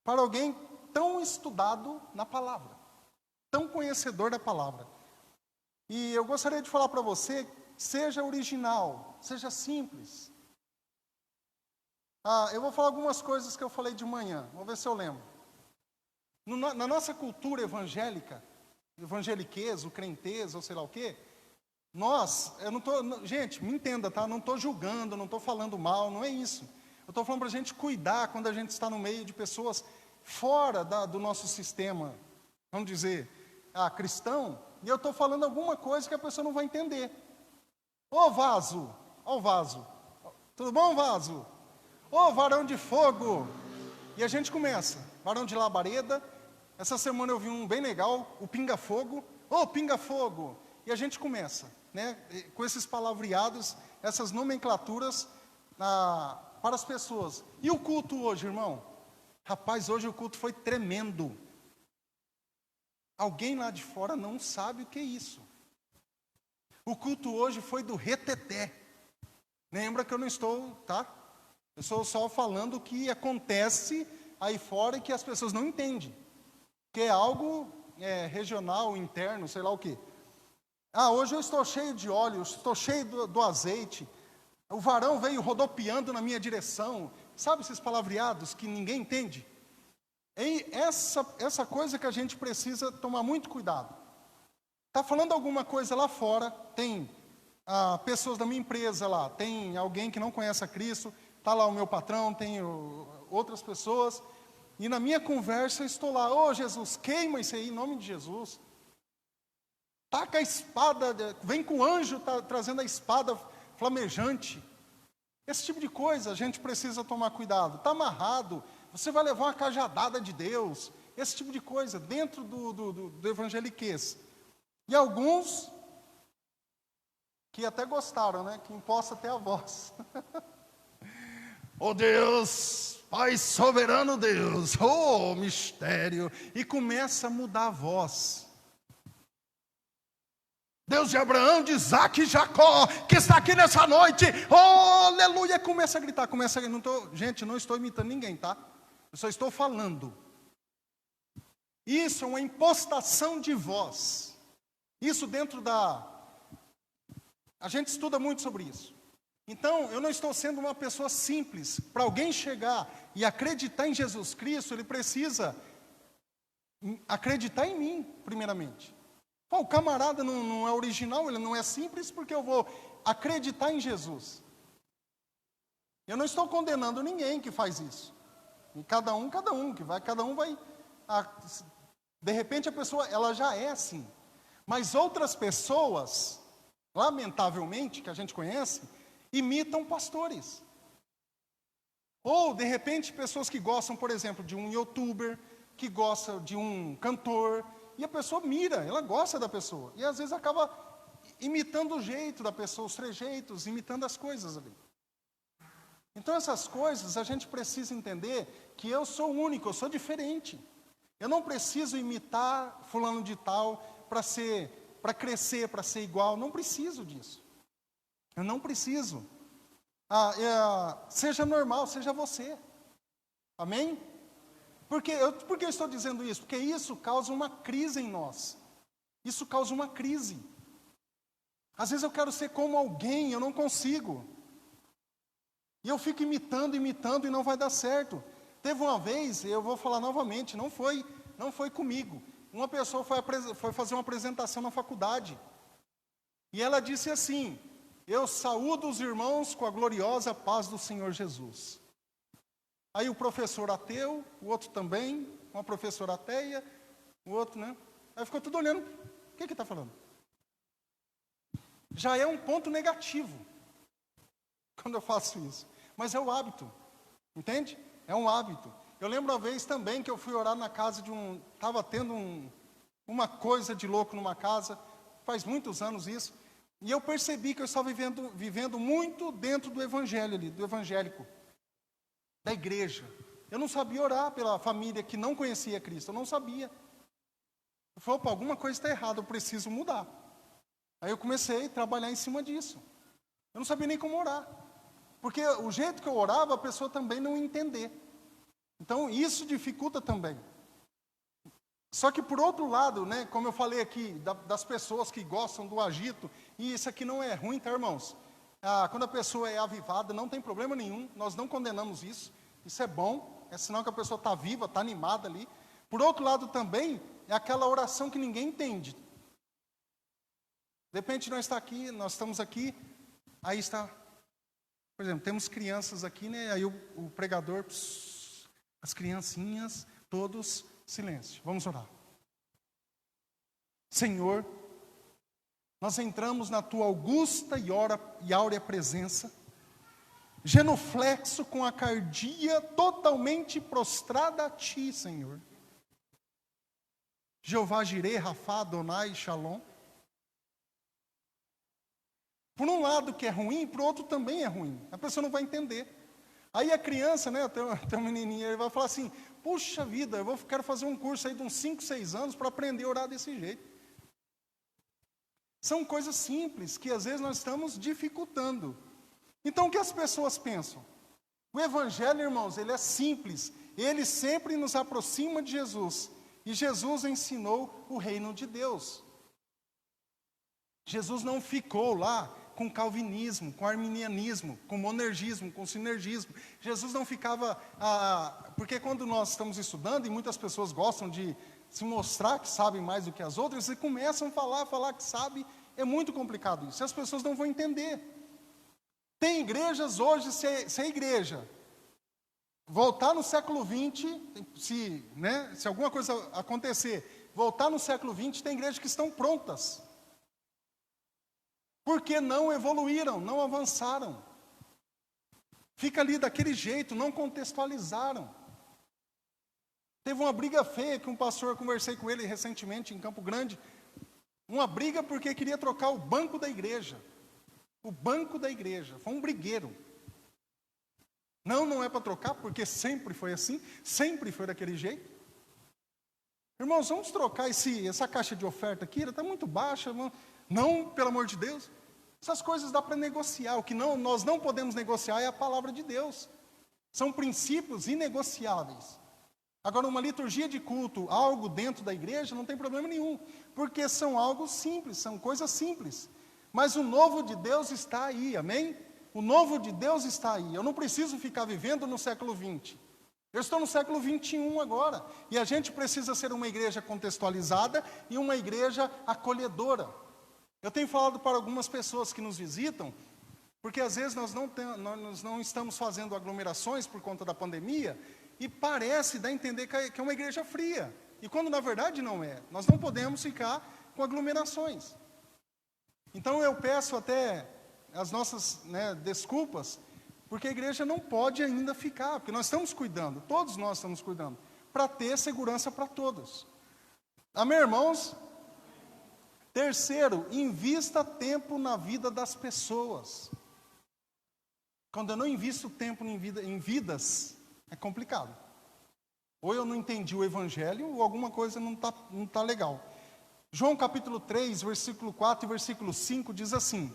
para alguém tão estudado na palavra, tão conhecedor da palavra. E eu gostaria de falar para você, seja original, seja simples. Eu vou falar algumas coisas que eu falei de manhã, vamos ver se eu lembro. Na nossa cultura evangélica, evangeliquez, o crentez, ou sei lá o quê, gente, me entenda, tá? Não estou julgando, não estou falando mal, não é isso. Eu estou falando para a gente cuidar quando a gente está no meio de pessoas fora do nosso sistema, vamos dizer, cristão, e eu estou falando alguma coisa que a pessoa não vai entender. Ô vaso, ó o vaso, tudo bom, vaso? Ô varão de fogo, e a gente começa, varão de labareda. Essa semana eu vi um bem legal, o pinga-fogo. Ô, pinga-fogo! E a gente começa, né, com esses palavreados, essas nomenclaturas para as pessoas. E o culto hoje, irmão? Rapaz, hoje o culto foi tremendo. Alguém lá de fora não sabe o que é isso. O culto hoje foi do reteté. Lembra que eu não estou, tá? Eu estou só falando o que acontece aí fora e que as pessoas não entendem. Que é algo regional, interno, sei lá o quê. Hoje eu estou cheio de óleo, estou cheio do azeite. O varão veio rodopiando na minha direção. Sabe esses palavreados que ninguém entende? E essa coisa que a gente precisa tomar muito cuidado. Está falando alguma coisa lá fora, tem pessoas da minha empresa lá, tem alguém que não conhece a Cristo, está lá o meu patrão, tem outras pessoas. E na minha conversa eu estou lá, ô Jesus, queima isso aí em nome de Jesus. Taca a espada, vem com o anjo trazendo a espada flamejante. Esse tipo de coisa a gente precisa tomar cuidado. Está amarrado, você vai levar uma cajadada de Deus. Esse tipo de coisa dentro do evangeliquez. E alguns que até gostaram, né? Que imposta até a voz. Oh Deus, Pai soberano Deus, oh mistério. E começa a mudar a voz. Deus de Abraão, de Isaac e Jacó, que está aqui nessa noite, oh aleluia, começa a gritar, gente, não estou imitando ninguém, tá? Eu só estou falando. Isso é uma impostação de voz. Isso dentro a gente estuda muito sobre isso. Então, eu não estou sendo uma pessoa simples. Para alguém chegar e acreditar em Jesus Cristo, ele precisa acreditar em mim, primeiramente. Pô, o camarada não é original, ele não é simples, porque eu vou acreditar em Jesus. Eu não estou condenando ninguém que faz isso. E cada um vai. De repente a pessoa, ela já é assim. Mas outras pessoas, lamentavelmente, que a gente conhece, imitam pastores. Ou, de repente, pessoas que gostam, por exemplo, de um youtuber, que gosta de um cantor, e a pessoa mira, ela gosta da pessoa. E às vezes acaba imitando o jeito da pessoa, os trejeitos, imitando as coisas ali. Então essas coisas, a gente precisa entender que eu sou único, eu sou diferente. Eu não preciso imitar fulano de tal para crescer, para ser igual. Não preciso disso. Eu não preciso. Seja normal, seja você. Amém? Por que eu estou dizendo isso? Porque isso causa uma crise em nós. Isso causa uma crise. Às vezes eu quero ser como alguém, eu não consigo. E eu fico imitando e não vai dar certo. Teve uma vez, eu vou falar novamente, não foi comigo. Uma pessoa foi fazer uma apresentação na faculdade. E ela disse assim: eu saúdo os irmãos com a gloriosa paz do Senhor Jesus. Aí o professor ateu, o outro também, uma professora ateia, o outro, né? Aí ficou tudo olhando, o que está falando? Já é um ponto negativo, quando eu faço isso. Mas é o hábito, entende? É um hábito. Eu lembro uma vez também que eu fui orar na casa estava tendo uma coisa de louco numa casa, faz muitos anos isso, e eu percebi que eu estava vivendo muito dentro do evangelho ali, do evangélico, da igreja. Eu não sabia orar pela família que não conhecia Cristo, eu não sabia. Eu falei, opa, alguma coisa está errada, eu preciso mudar. Aí eu comecei a trabalhar em cima disso. Eu não sabia nem como orar. Porque o jeito que eu orava, a pessoa também não ia entender. Então, isso dificulta também. Só que, por outro lado, né, como eu falei aqui, das pessoas que gostam do agito, e isso aqui não é ruim, tá, irmãos? Quando a pessoa é avivada, não tem problema nenhum, nós não condenamos isso. Isso é bom, é sinal que a pessoa está viva, está animada ali. Por outro lado também, é aquela oração que ninguém entende. De repente nós estamos aqui, aí está, por exemplo, temos crianças aqui, né? Aí o pregador, as criancinhas, todos, silêncio, vamos orar. Senhor, nós entramos na tua augusta e áurea presença, genuflexo com a cardia totalmente prostrada a ti, Senhor. Jeová Jireh, Rafá, Adonai, Shalom. Por um lado que é ruim, por outro também é ruim. A pessoa não vai entender. Aí a criança, né, tem um menininho, ele vai falar assim, puxa vida, quero fazer um curso aí de uns 5, 6 anos para aprender a orar desse jeito. São coisas simples que às vezes nós estamos dificultando. Então o que as pessoas pensam? O evangelho, irmãos, ele é simples. Ele sempre nos aproxima de Jesus. E Jesus ensinou o reino de Deus. Jesus não ficou lá com calvinismo, com arminianismo, com monergismo, com sinergismo. Jesus não ficava... porque quando nós estamos estudando, e muitas pessoas gostam de se mostrar que sabem mais do que as outras, e começam a falar que sabe, é muito complicado isso. E as pessoas não vão entender. Tem igrejas hoje, se a igreja voltar no século XX, se alguma coisa acontecer, voltar no século XX, tem igrejas que estão prontas. Porque não evoluíram, não avançaram. Fica ali daquele jeito, não contextualizaram. Teve uma briga feia que um pastor, eu conversei com ele recentemente em Campo Grande. Uma briga porque queria trocar o banco da igreja. O banco da igreja. Foi um brigueiro. Não é para trocar, porque sempre foi assim, sempre foi daquele jeito. Irmãos, vamos trocar essa caixa de oferta aqui, ela está muito baixa, irmão. Não, pelo amor de Deus. Essas coisas dá para negociar. O que nós não podemos negociar é a palavra de Deus. São princípios inegociáveis. Agora, uma liturgia de culto, algo dentro da igreja, não tem problema nenhum. Porque são algo simples, são coisas simples. Mas o novo de Deus está aí, amém? O novo de Deus está aí. Eu não preciso ficar vivendo no século XX. Eu estou no século XXI agora. E a gente precisa ser uma igreja contextualizada e uma igreja acolhedora. Eu tenho falado para algumas pessoas que nos visitam, porque às vezes nós não estamos fazendo aglomerações por conta da pandemia, e parece dar a entender que é uma igreja fria. E quando na verdade não é. Nós não podemos ficar com aglomerações. Então eu peço até as nossas desculpas, porque a igreja não pode ainda ficar, porque nós estamos cuidando, todos nós estamos cuidando, para ter segurança para todos. Amém, irmãos? Terceiro, invista tempo na vida das pessoas. Quando eu não invisto tempo em vidas, é complicado. Ou eu não entendi o evangelho, ou alguma coisa não tá legal. João capítulo 3, versículo 4 e versículo 5 diz assim: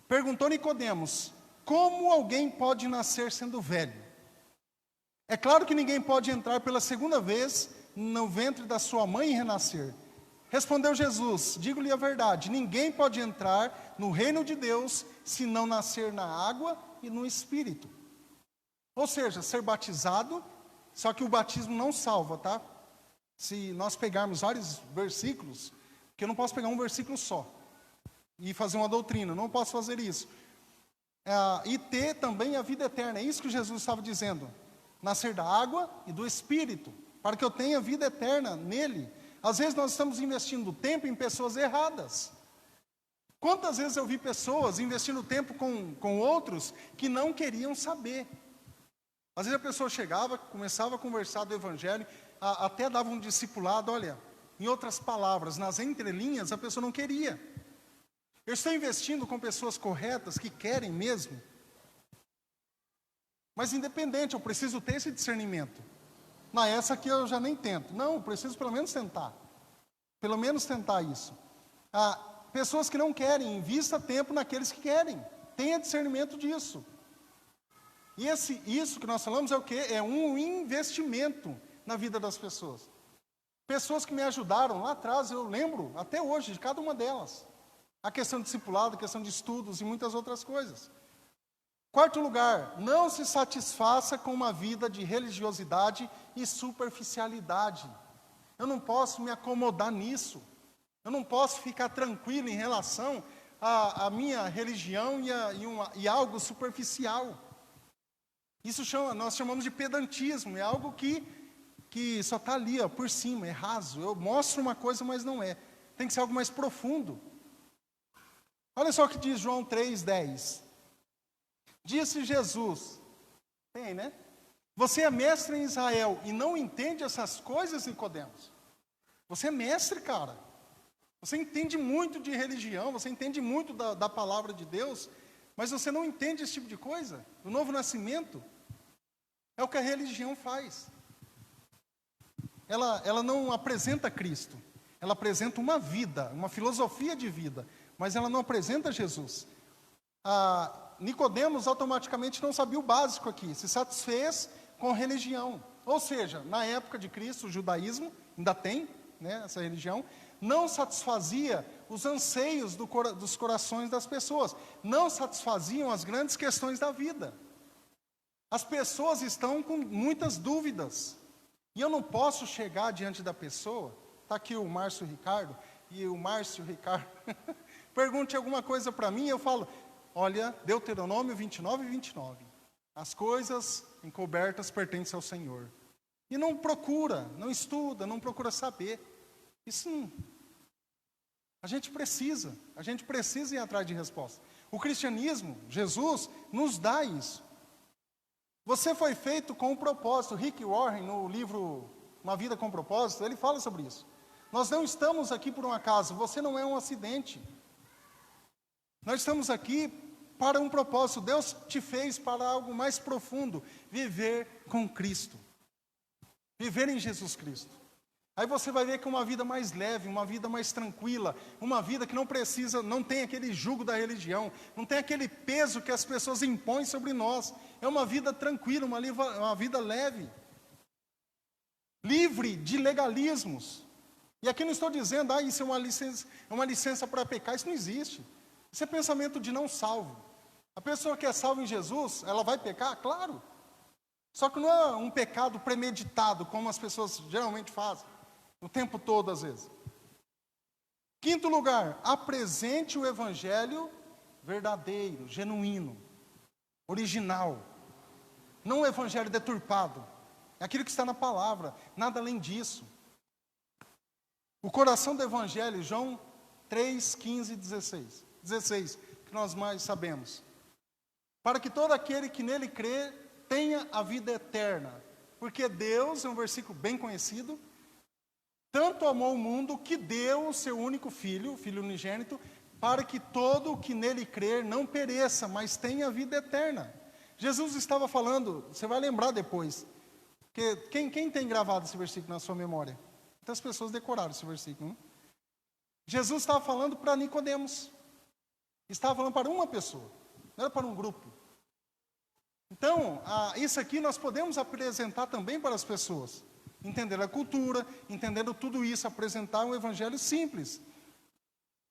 perguntou Nicodemos, como alguém pode nascer sendo velho? É claro que ninguém pode entrar pela segunda vez no ventre da sua mãe e renascer. Respondeu Jesus, digo-lhe a verdade, ninguém pode entrar no reino de Deus se não nascer na água e no Espírito. Ou seja, ser batizado, só que o batismo não salva, tá? Se nós pegarmos vários versículos, que eu não posso pegar um versículo só e fazer uma doutrina, não posso fazer isso. E ter também a vida eterna, é isso que Jesus estava dizendo. Nascer da água e do Espírito, para que eu tenha vida eterna nele. Às vezes nós estamos investindo tempo em pessoas erradas. Quantas vezes eu vi pessoas investindo tempo com outros que não queriam saber. Às vezes a pessoa chegava, começava a conversar do Evangelho, até dava um discipulado, olha, em outras palavras, nas entrelinhas, a pessoa não queria. Eu estou investindo com pessoas corretas, que querem mesmo. Mas independente, eu preciso ter esse discernimento. Essa aqui eu já nem tento. Não, eu preciso pelo menos tentar. Pelo menos tentar isso. Pessoas que não querem, invista tempo naqueles que querem. Tenha discernimento disso. E isso que nós falamos é o quê? É um investimento na vida das pessoas. Pessoas que me ajudaram lá atrás, eu lembro até hoje de cada uma delas. A questão de discipulado, a questão de estudos e muitas outras coisas. Quarto lugar, não se satisfaça com uma vida de religiosidade e superficialidade. Eu não posso me acomodar nisso. Eu não posso ficar tranquilo em relação à minha religião e algo superficial. Isso nós chamamos de pedantismo, é algo que só está ali, por cima, é raso. Eu mostro uma coisa, mas não é. Tem que ser algo mais profundo. Olha só o que diz João 3,10. Disse Jesus, tem, né? Você é mestre em Israel e não entende essas coisas, Nicodemos? Você é mestre, cara. Você entende muito de religião, você entende muito da palavra de Deus, mas você não entende esse tipo de coisa? O novo nascimento é o que a religião faz. Ela não apresenta Cristo, ela apresenta uma vida, uma filosofia de vida, mas ela não apresenta Jesus. Nicodemos automaticamente não sabia o básico aqui, se satisfez com religião. Ou seja, na época de Cristo, o judaísmo, ainda tem, né, essa religião, não satisfazia os anseios dos corações das pessoas, não satisfaziam as grandes questões da vida. As pessoas estão com muitas dúvidas, e eu não posso chegar diante da pessoa, está aqui o Márcio Ricardo, e o Márcio Ricardo pergunte alguma coisa para mim, eu falo, olha, Deuteronômio 29 e 29, as coisas encobertas pertencem ao Senhor. E não procura, não estuda, não procura saber. Isso não. A gente precisa ir atrás de resposta. O cristianismo, Jesus, nos dá isso. Você foi feito com um propósito. Rick Warren, no livro Uma Vida com Propósito, ele fala sobre isso. Nós não estamos aqui por um acaso, você não é um acidente. Nós estamos aqui para um propósito. Deus te fez para algo mais profundo, viver com Cristo. Viver em Jesus Cristo. Aí você vai ver que uma vida mais leve, uma vida mais tranquila, uma vida que não tem aquele jugo da religião, não tem aquele peso que as pessoas impõem sobre nós. É uma vida tranquila, uma vida leve. Livre de legalismos. E aqui não estou dizendo, isso é uma licença para pecar, isso não existe. Isso é pensamento de não salvo. A pessoa que é salva em Jesus, ela vai pecar? Claro. Só que não é um pecado premeditado, como as pessoas geralmente fazem, o tempo todo às vezes. Quinto lugar, apresente o evangelho verdadeiro, genuíno, original. Não o evangelho deturpado. É aquilo que está na palavra, nada além disso. O coração do evangelho, João 3, 15 e 16, que nós mais sabemos. Para que todo aquele que nele crê tenha a vida eterna. Porque Deus, é um versículo bem conhecido, tanto amou o mundo que deu o seu único filho, o Filho unigênito, para que todo o que nele crer não pereça, mas tenha a vida eterna. Jesus estava falando, você vai lembrar depois, que quem tem gravado esse versículo na sua memória? Muitas pessoas decoraram esse versículo. Hein? Jesus estava falando para Nicodemos. Estava falando para uma pessoa, não era para um grupo. Então, isso aqui nós podemos apresentar também para as pessoas. Entendendo a cultura, entendendo tudo isso, apresentar um evangelho simples.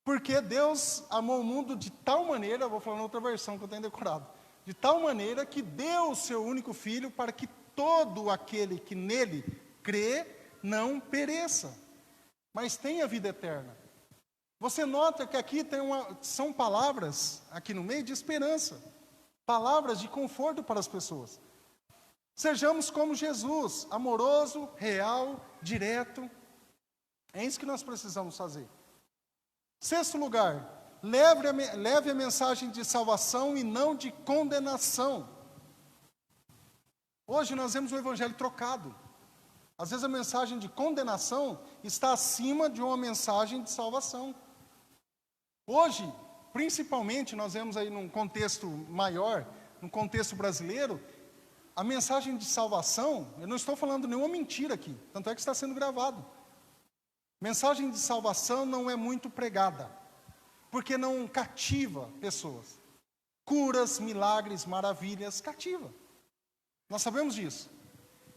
Porque Deus amou o mundo de tal maneira, vou falar outra versão que eu tenho decorado, de tal maneira que deu o seu único filho para que todo aquele que nele crê não pereça, mas tenha vida eterna. Você nota que aqui são palavras, aqui no meio, de esperança. Palavras de conforto para as pessoas. Sejamos como Jesus, amoroso, real, direto. É isso que nós precisamos fazer. Sexto lugar, leve a mensagem de salvação e não de condenação. Hoje nós vemos o evangelho trocado. Às vezes a mensagem de condenação está acima de uma mensagem de salvação. Hoje, principalmente, nós vemos aí num contexto maior, no contexto brasileiro, a mensagem de salvação, eu não estou falando nenhuma mentira aqui, tanto é que está sendo gravado. Mensagem de salvação não é muito pregada, porque não cativa pessoas. Curas, milagres, maravilhas, cativa. Nós sabemos disso.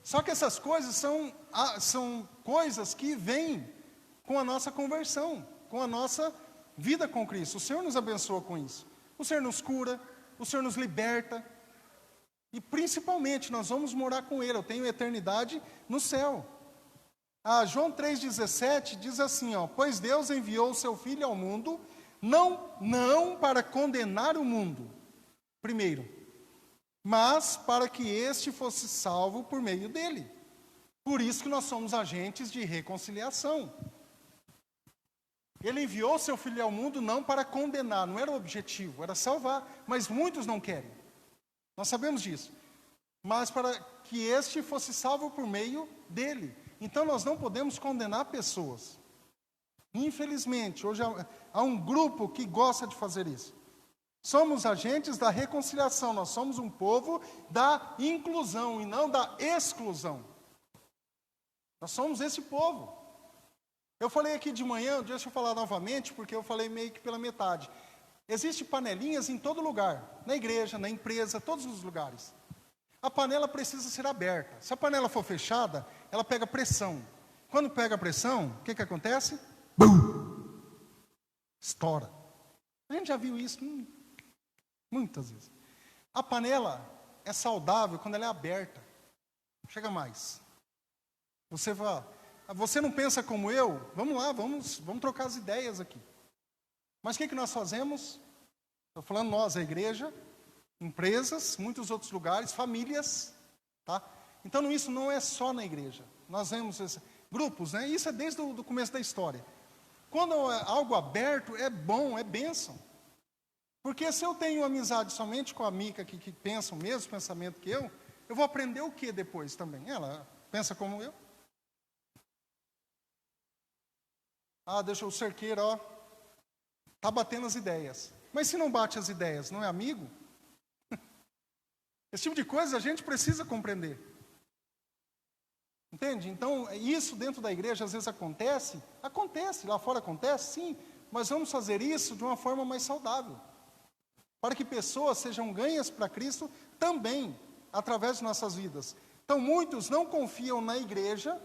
Só que essas coisas são coisas que vêm com a nossa conversão, com a nossa vida com Cristo. O Senhor nos abençoa com isso. O Senhor nos cura, o Senhor nos liberta. E principalmente nós vamos morar com Ele. Eu tenho eternidade no céu. João 3,17 diz assim, pois Deus enviou o seu Filho ao mundo, não para condenar o mundo, primeiro, mas para que este fosse salvo por meio dele. Por isso que nós somos agentes de reconciliação. Ele enviou seu Filho ao mundo não para condenar, não era o objetivo, era salvar, mas muitos não querem. Nós sabemos disso. Mas para que este fosse salvo por meio dele. Então nós não podemos condenar pessoas. Infelizmente, hoje há um grupo que gosta de fazer isso. Somos agentes da reconciliação, nós somos um povo da inclusão e não da exclusão. Nós somos esse povo. Eu falei aqui de manhã, deixa eu falar novamente, porque eu falei meio que pela metade. Existem panelinhas em todo lugar, na igreja, na empresa, todos os lugares. A panela precisa ser aberta. Se a panela for fechada, ela pega pressão. Quando pega pressão, o que acontece? Bum! Estoura. A gente já viu isso muitas vezes. A panela é saudável quando ela é aberta. Chega mais. Você não pensa como eu? Vamos lá, vamos trocar as ideias aqui. Mas o que nós fazemos? Estou falando nós, a igreja, empresas, muitos outros lugares, famílias, tá? Então isso não é só na igreja. Nós vemos grupos, né? Isso é desde o começo da história. Quando é algo aberto, é bom, é bênção. Porque se eu tenho amizade somente com a Mica, que pensa o mesmo pensamento que eu, eu vou aprender o que depois também? Ela pensa como eu. Deixa o cerqueiro, tá batendo as ideias. Mas se não bate as ideias, não é amigo? Esse tipo de coisa a gente precisa compreender. Entende? Então, isso dentro da igreja às vezes acontece, lá fora acontece, sim, mas vamos fazer isso de uma forma mais saudável. Para que pessoas sejam ganhas para Cristo também, através de nossas vidas. Então, muitos não confiam na igreja,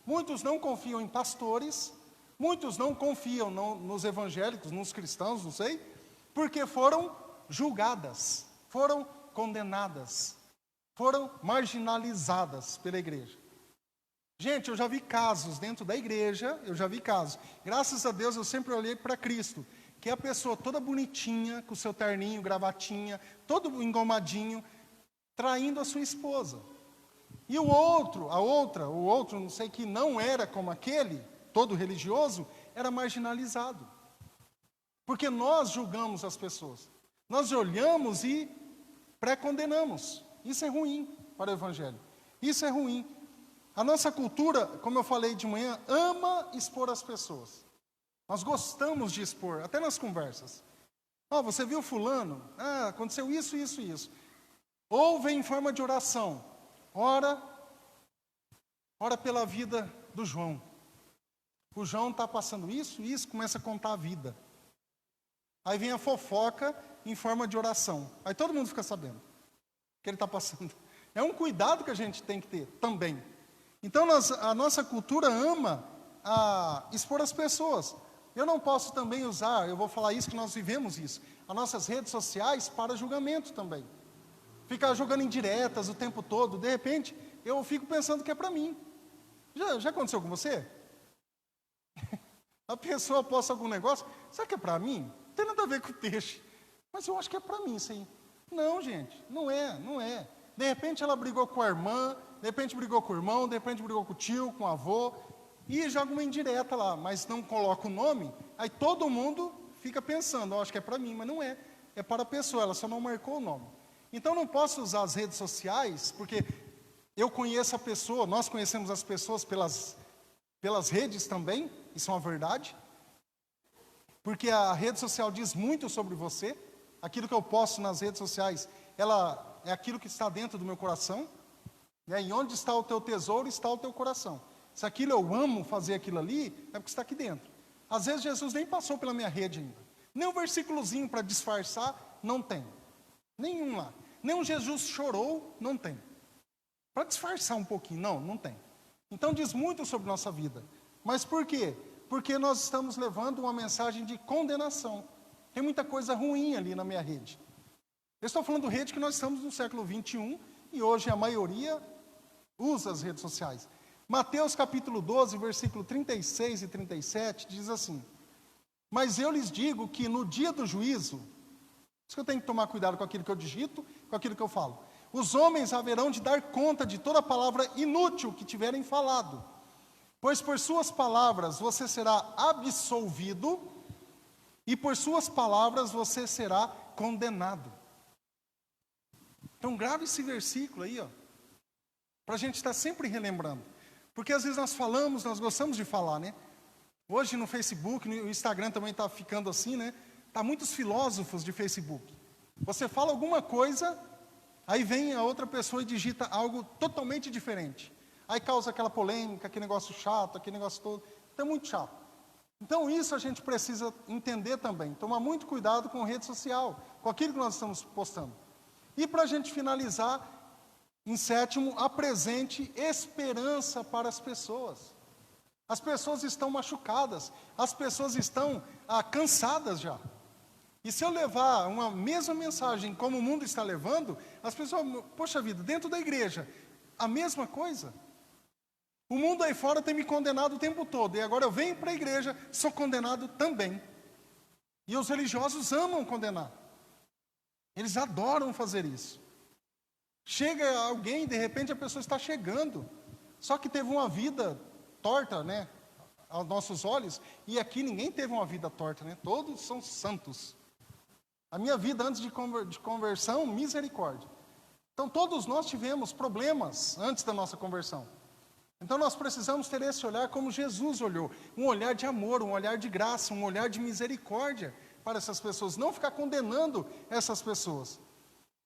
muitos não confiam em pastores, muitos não confiam nos evangélicos, nos cristãos, não sei, porque foram julgadas, foram condenadas, foram marginalizadas pela igreja. Gente, eu já vi casos dentro da igreja, Graças a Deus eu sempre olhei para Cristo, que é a pessoa toda bonitinha, com o seu terninho, gravatinha, todo engomadinho, traindo a sua esposa. E o outro, não sei, que não era como aquele, todo religioso, era marginalizado. Porque nós julgamos as pessoas. Nós olhamos e pré-condenamos. Isso é ruim para o evangelho. Isso é ruim. A nossa cultura, como eu falei de manhã, ama expor as pessoas. Nós gostamos de expor, até nas conversas. Você viu fulano? Aconteceu isso, isso, isso. Ou vem em forma de oração. Ora pela vida do João. O João está passando isso, começa a contar a vida. Aí vem a fofoca em forma de oração. Aí todo mundo fica sabendo o que ele está passando. É um cuidado que a gente tem que ter também. Então a nossa cultura ama expor as pessoas. Eu não posso também usar, eu vou falar isso que nós vivemos isso, as nossas redes sociais para julgamento também. Ficar jogando indiretas o tempo todo, de repente eu fico pensando que é para mim. Já aconteceu com você? A pessoa posta algum negócio, será que é para mim? Não tem nada a ver com o peixe. Mas eu acho que é para mim, sim. Não, gente, não é. De repente ela brigou com a irmã, de repente brigou com o irmão, de repente brigou com o tio, com o avô, e joga uma indireta lá, mas não coloca o nome, aí todo mundo fica pensando, acho que é para mim, mas não é. É para a pessoa, ela só não marcou o nome. Então não posso usar as redes sociais, porque eu conheço a pessoa, nós conhecemos as pessoas pelas redes também, isso é uma verdade, porque a rede social diz muito sobre você, aquilo que eu posto nas redes sociais, ela é aquilo que está dentro do meu coração, e onde está o teu tesouro, está o teu coração. Se aquilo eu amo fazer aquilo ali, é porque está aqui dentro. Às vezes Jesus nem passou pela minha rede ainda, nem um versículozinho para disfarçar, não tem, nenhum lá, nem um Jesus chorou, não tem, para disfarçar um pouquinho, não tem. Então diz muito sobre nossa vida. Mas por quê? Porque nós estamos levando uma mensagem de condenação. Tem muita coisa ruim ali na minha rede. Eu estou falando rede que nós estamos no século 21 e hoje a maioria usa as redes sociais. Mateus capítulo 12, versículo 36 e 37 diz assim: mas eu lhes digo que no dia do juízo, isso que eu tenho que tomar cuidado com aquilo que eu digito, com aquilo que eu falo. Os homens haverão de dar conta de toda palavra inútil que tiverem falado, pois por suas palavras você será absolvido e por suas palavras você será condenado. Então grave esse versículo aí, para a gente estar sempre relembrando. Porque às vezes nós gostamos de falar, né? Hoje no Facebook, no Instagram também está ficando assim, né? Está muitos filósofos de Facebook. Você fala alguma coisa, aí vem a outra pessoa e digita algo totalmente diferente. Aí causa aquela polêmica, aquele negócio chato, aquele negócio todo. Então é muito chato. Então isso a gente precisa entender também. Tomar muito cuidado com rede social, com aquilo que nós estamos postando. E para a gente finalizar, em sétimo, apresente esperança para as pessoas. As pessoas estão machucadas, as pessoas estão cansadas já. E se eu levar uma mesma mensagem como o mundo está levando, as pessoas, poxa vida, dentro da igreja, a mesma coisa. O mundo aí fora tem me condenado o tempo todo, e agora eu venho para a igreja, sou condenado também. E os religiosos amam condenar. Eles adoram fazer isso. Chega alguém, de repente a pessoa está chegando, só que teve uma vida torta, né, aos nossos olhos, e aqui ninguém teve uma vida torta, né, todos são santos. A minha vida antes de conversão, misericórdia. Então todos nós tivemos problemas antes da nossa conversão. Então nós precisamos ter esse olhar como Jesus olhou, um olhar de amor, um olhar de graça, um olhar de misericórdia para essas pessoas, não ficar condenando essas pessoas.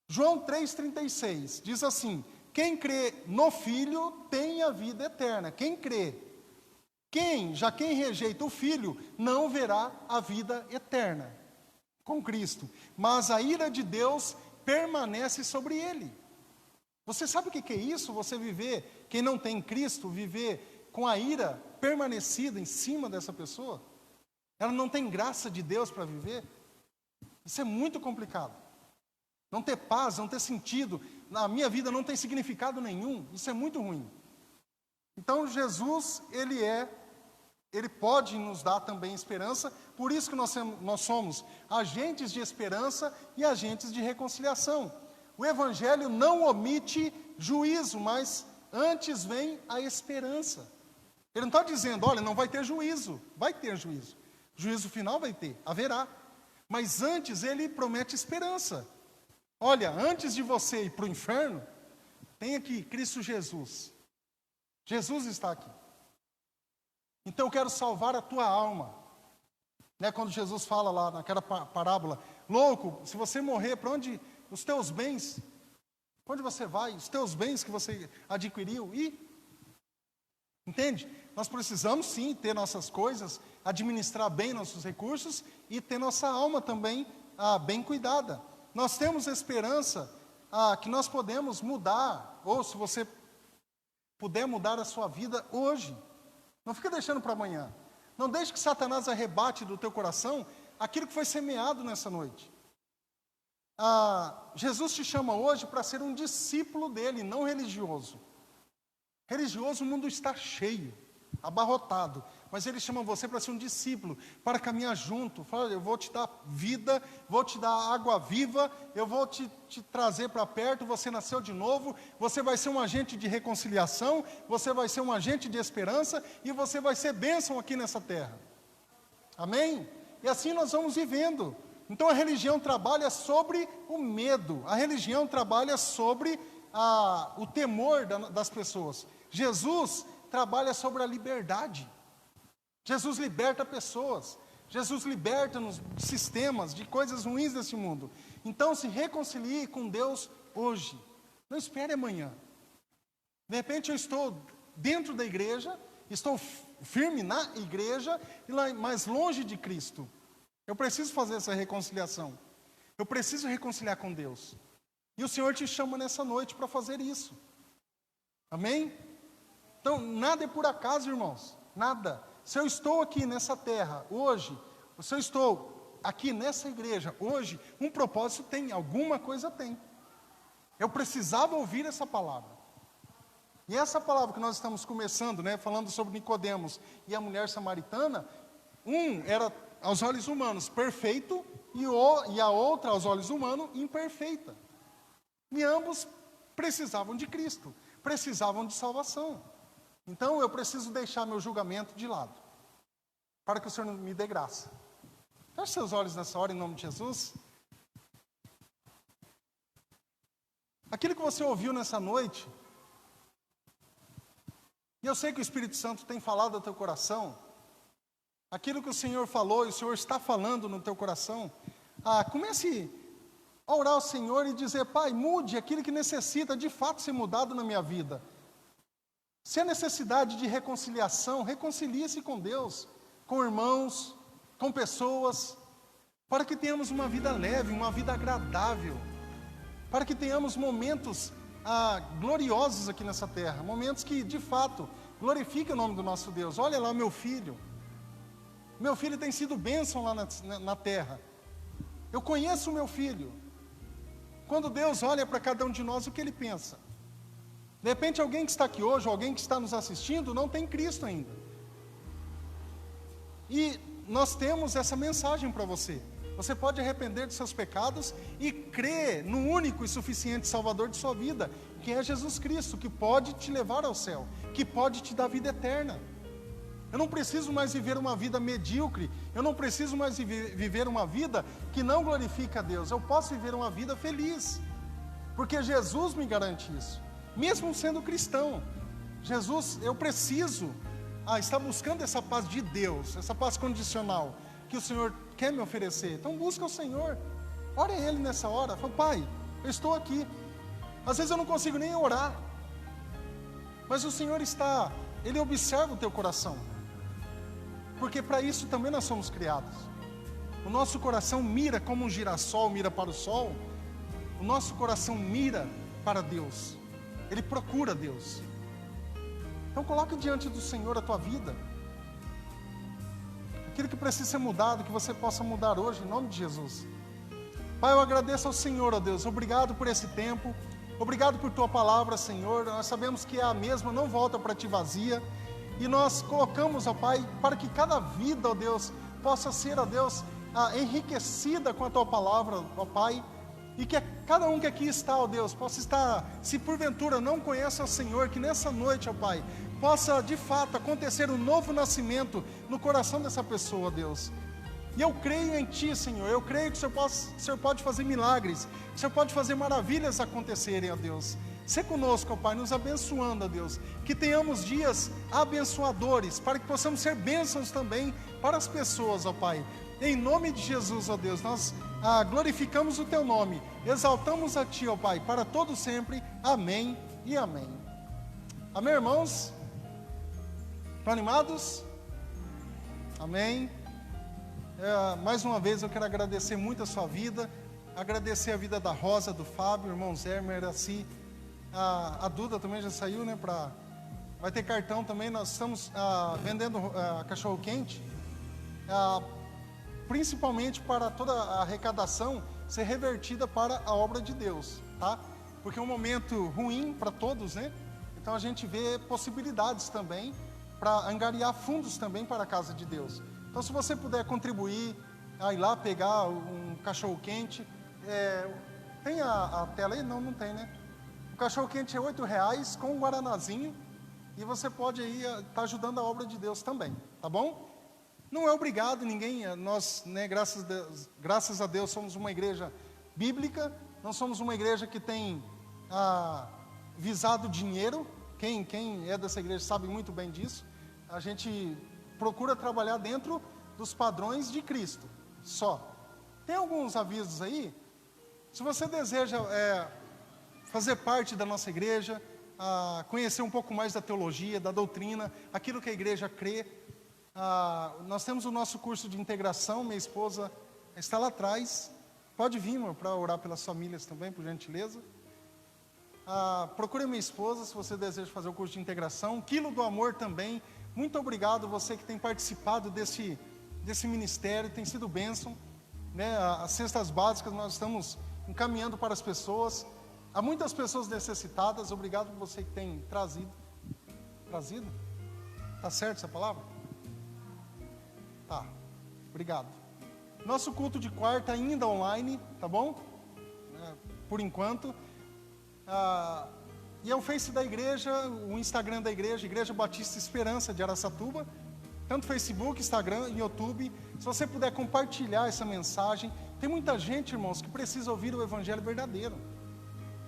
João 3,36 diz assim: quem crê no Filho tem a vida eterna. Quem crê. Quem rejeita o Filho não verá a vida eterna com Cristo, mas a ira de Deus permanece sobre ele. Você sabe o que é isso? Você viver, quem não tem Cristo, viver com a ira permanecida em cima dessa pessoa? Ela não tem graça de Deus para viver? Isso é muito complicado. Não ter paz, não ter sentido, na minha vida não tem significado nenhum, isso é muito ruim. Então Jesus, Ele pode nos dar também esperança, por isso que nós somos agentes de esperança e agentes de reconciliação. O Evangelho não omite juízo, mas antes vem a esperança. Ele não está dizendo, olha, não vai ter juízo. Vai ter juízo. Juízo final vai ter, haverá. Mas antes ele promete esperança. Olha, antes de você ir para o inferno, tem aqui Cristo Jesus. Jesus está aqui. Então eu quero salvar a tua alma. Né, quando Jesus fala lá naquela parábola, louco, se você morrer, para onde os teus bens, para onde você vai? Os teus bens que você adquiriu, entende? Nós precisamos sim ter nossas coisas, administrar bem nossos recursos e ter nossa alma também bem cuidada. Nós temos esperança que nós podemos mudar, ou se você puder mudar a sua vida hoje. Não fica deixando para amanhã. Não deixe que Satanás arrebate do teu coração aquilo que foi semeado nessa noite. Jesus te chama hoje para ser um discípulo dele, não religioso. Religioso o mundo está cheio, abarrotado. Mas ele chama você para ser um discípulo, para caminhar junto. Fala, eu vou te dar vida, vou te dar água viva, eu vou te trazer para perto, você nasceu de novo, você vai ser um agente de reconciliação, você vai ser um agente de esperança e você vai ser bênção aqui nessa terra. Amém? E assim nós vamos vivendo. Então a religião trabalha sobre o medo, a religião trabalha sobre o temor das pessoas. Jesus trabalha sobre a liberdade. Jesus liberta pessoas, Jesus liberta-nos de sistemas, de coisas ruins desse mundo. Então se reconcilie com Deus hoje, não espere amanhã. De repente eu estou dentro da igreja, estou firme na igreja, mas longe de Cristo. Eu preciso fazer essa reconciliação, eu preciso reconciliar com Deus. E o Senhor te chama nessa noite para fazer isso. Amém? Então nada é por acaso, irmãos, nada. Se eu estou aqui nessa terra hoje, se eu estou aqui nessa igreja hoje, um propósito tem, alguma coisa tem. Eu precisava ouvir essa palavra. E essa palavra que nós estamos começando, né, falando sobre Nicodemos e a mulher samaritana, era aos olhos humanos perfeito e a outra aos olhos humanos imperfeita. E ambos precisavam de Cristo, precisavam de salvação. Então eu preciso deixar meu julgamento de lado, para que o Senhor me dê graça. Feche seus olhos nessa hora em nome de Jesus. Aquilo que você ouviu nessa noite, e eu sei que o Espírito Santo tem falado ao teu coração, aquilo que o Senhor falou e o Senhor está falando no teu coração, comece a orar ao Senhor e dizer, Pai, mude aquilo que necessita de fato ser mudado na minha vida. Se há necessidade de reconciliação, reconcilie-se com Deus, com irmãos, com pessoas, para que tenhamos uma vida leve, uma vida agradável, para que tenhamos momentos gloriosos aqui nessa terra, momentos que de fato glorifiquem o nome do nosso Deus. Olha lá meu filho tem sido bênção lá na terra, eu conheço o meu filho. Quando Deus olha para cada um de nós, o que Ele pensa? De repente alguém que está aqui hoje, alguém que está nos assistindo, não tem Cristo ainda. E nós temos essa mensagem para você. Você pode arrepender dos seus pecados e crer no único e suficiente Salvador de sua vida, que é Jesus Cristo, que pode te levar ao céu, que pode te dar vida eterna. Eu não preciso mais viver uma vida medíocre, eu não preciso mais viver uma vida que não glorifica a Deus, eu posso viver uma vida feliz. porque Jesus me garante isso. Mesmo sendo cristão, Jesus, eu preciso estar buscando essa paz de Deus, essa paz condicional que o Senhor quer me oferecer. Então busca o Senhor, ore a Ele nessa hora, fala: Pai, eu estou aqui. Às vezes eu não consigo nem orar, mas o Senhor está, Ele observa o teu coração, porque para isso também nós somos criados. O nosso coração mira como um girassol mira para o sol. O nosso coração mira para Deus, ele procura Deus. Então coloque diante do Senhor a tua vida, aquilo que precisa ser mudado, que você possa mudar hoje, em nome de Jesus. Pai, eu agradeço ao Senhor, ó Deus, obrigado por esse tempo, obrigado por tua palavra, Senhor. Nós sabemos que é a mesma, não volta para ti vazia, e nós colocamos, ó Pai, para que cada vida, ó Deus, possa ser, ó Deus, enriquecida com a tua palavra, ó Pai, e que cada um que aqui está, ó Deus, possa estar, se porventura não conhece o Senhor, que nessa noite, ó Pai, possa de fato acontecer um novo nascimento no coração dessa pessoa, ó Deus. E eu creio em Ti, Senhor, eu creio que o Senhor pode fazer milagres, que o Senhor pode fazer maravilhas acontecerem, ó Deus. Sê conosco, ó Pai, nos abençoando, ó Deus, que tenhamos dias abençoadores, para que possamos ser bênçãos também para as pessoas, ó Pai. Em nome de Jesus, ó Deus, nós glorificamos o Teu nome, exaltamos a Ti, ó Pai, para todo sempre. Amém e amém. Amém, irmãos? Estão animados? Amém. Mais uma vez eu quero agradecer muito a sua vida, agradecer a vida da Rosa, do Fábio, irmão Zé, Meraci, a Duda também já saiu, né? Vai ter cartão também. Nós estamos vendendo cachorro quente, principalmente para toda a arrecadação ser revertida para a obra de Deus, tá? Porque é um momento ruim para todos, né? Então a gente vê possibilidades também para angariar fundos também para a casa de Deus. Então, se você puder contribuir, ir lá pegar um cachorro quente, tem a tela aí? Não tem, né? O cachorro quente é R$8 com um guaranazinho, e você pode aí estar ajudando a obra de Deus também, tá bom? Não é obrigado ninguém, nós, né, graças a Deus, somos uma igreja bíblica, não somos uma igreja que tem visado dinheiro. Quem é dessa igreja sabe muito bem disso. A gente procura trabalhar dentro dos padrões de Cristo, só. Tem alguns avisos aí. Se você deseja fazer parte da nossa igreja, conhecer um pouco mais da teologia, da doutrina, aquilo que a igreja crê, nós temos o nosso curso de integração. Minha esposa está lá atrás, pode vir, para orar pelas famílias também, por gentileza. Procure a minha esposa se você deseja fazer o curso de integração. Quilo do Amor também. Muito obrigado você que tem participado desse ministério, tem sido bênção, né? As cestas básicas nós estamos encaminhando para as pessoas. Há muitas pessoas necessitadas. Obrigado por você que tem trazido? Tá certo essa palavra? Tá, obrigado. Nosso culto de quarta ainda online, tá bom? Por enquanto. E é o Face da igreja, o Instagram da igreja, Igreja Batista Esperança de Araçatuba, tanto Facebook, Instagram e YouTube. Se você puder compartilhar essa mensagem, tem muita gente, irmãos, que precisa ouvir o Evangelho verdadeiro.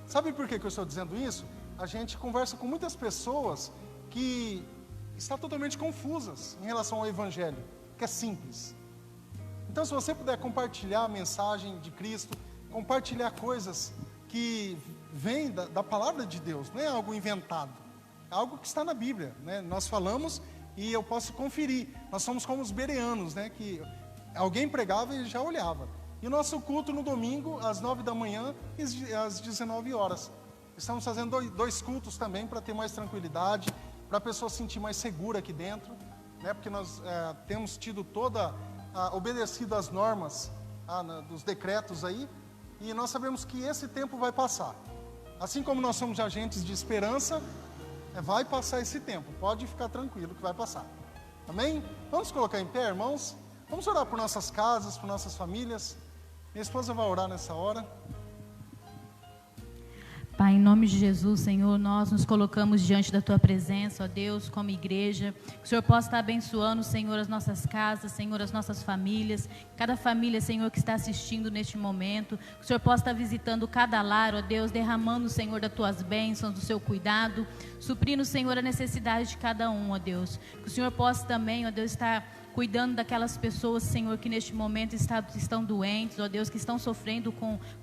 Sabe por que eu estou dizendo isso? A gente conversa com muitas pessoas que estão totalmente confusas em relação ao Evangelho, que é simples. Então, se você puder compartilhar a mensagem de Cristo, compartilhar coisas que vem da palavra de Deus, não é algo inventado, é algo que está na Bíblia, né? Nós falamos e eu posso conferir. Nós somos como os bereanos, né? Que alguém pregava e já olhava. E o nosso culto no domingo, às 9 da manhã e às 19 horas. Estamos fazendo dois cultos também, para ter mais tranquilidade, para a pessoa se sentir mais segura aqui dentro, né? Porque nós temos tido obedecido às normas dos decretos aí, e nós sabemos que esse tempo vai passar. Assim como nós somos agentes de esperança, vai passar esse tempo. Pode ficar tranquilo que vai passar. Amém? Vamos colocar em pé, irmãos? Vamos orar por nossas casas, por nossas famílias. Minha esposa vai orar nessa hora. Pai, em nome de Jesus, Senhor, nós nos colocamos diante da Tua presença, ó Deus, como igreja. Que o Senhor possa estar abençoando, Senhor, as nossas casas, Senhor, as nossas famílias. Cada família, Senhor, que está assistindo neste momento. Que o Senhor possa estar visitando cada lar, ó Deus, derramando, Senhor, das Tuas bênçãos, do Seu cuidado. Suprindo, Senhor, a necessidade de cada um, ó Deus. Que o Senhor possa também, ó Deus, estar cuidando daquelas pessoas, Senhor, que neste momento estão doentes, ó Deus, que estão sofrendo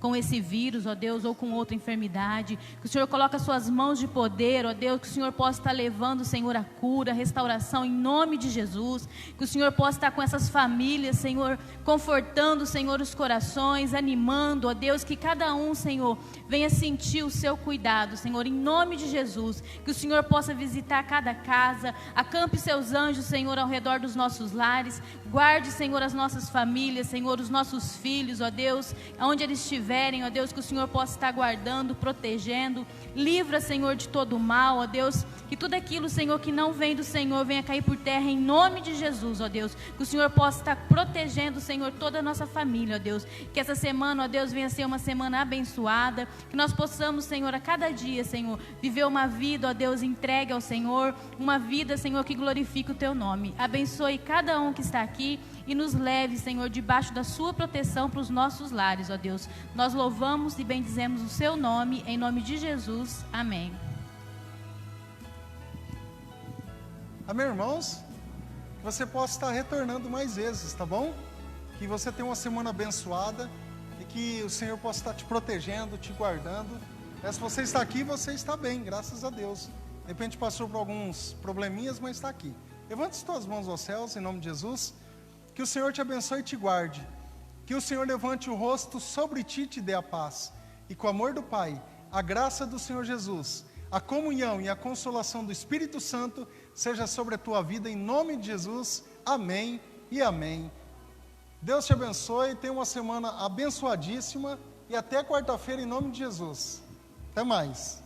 com esse vírus, ó Deus, ou com outra enfermidade. Que o Senhor coloque as suas mãos de poder, ó Deus, que o Senhor possa estar levando, Senhor, a cura, a restauração, em nome de Jesus. Que o Senhor possa estar com essas famílias, Senhor, confortando, Senhor, os corações, animando, ó Deus, que cada um, Senhor, venha sentir o seu cuidado, Senhor, em nome de Jesus. Que o Senhor possa visitar cada casa, acampe seus anjos, Senhor, ao redor dos nossos lares. Guarde, Senhor, as nossas famílias, Senhor, os nossos filhos, ó Deus, onde eles estiverem, ó Deus, que o Senhor possa estar guardando, protegendo. Livra, Senhor, de todo o mal, ó Deus, que tudo aquilo, Senhor, que não vem do Senhor, venha cair por terra em nome de Jesus, ó Deus. Que o Senhor possa estar protegendo, Senhor, toda a nossa família, ó Deus. Que essa semana, ó Deus, venha ser uma semana abençoada. Que nós possamos, Senhor, a cada dia, Senhor, viver uma vida, ó Deus, entregue ao Senhor. Uma vida, Senhor, que glorifique o Teu nome. Abençoe cada um que está aqui e nos leve, Senhor, debaixo da Sua proteção para os nossos lares, ó Deus. Nós louvamos e bendizemos o Seu nome, em nome de Jesus. Amém. Amém, irmãos? Que você possa estar retornando mais vezes, tá bom? Que você tenha uma semana abençoada e que o Senhor possa estar te protegendo, te guardando. Se você está aqui, você está bem, graças a Deus. De repente passou por alguns probleminhas, mas está aqui. Levante as tuas mãos aos céus, em nome de Jesus. Que o Senhor te abençoe e te guarde. Que o Senhor levante o rosto sobre ti e te dê a paz. E com o amor do Pai, a graça do Senhor Jesus, a comunhão e a consolação do Espírito Santo seja sobre a tua vida, em nome de Jesus. Amém e amém. Deus te abençoe, tenha uma semana abençoadíssima e até quarta-feira, em nome de Jesus. Até mais.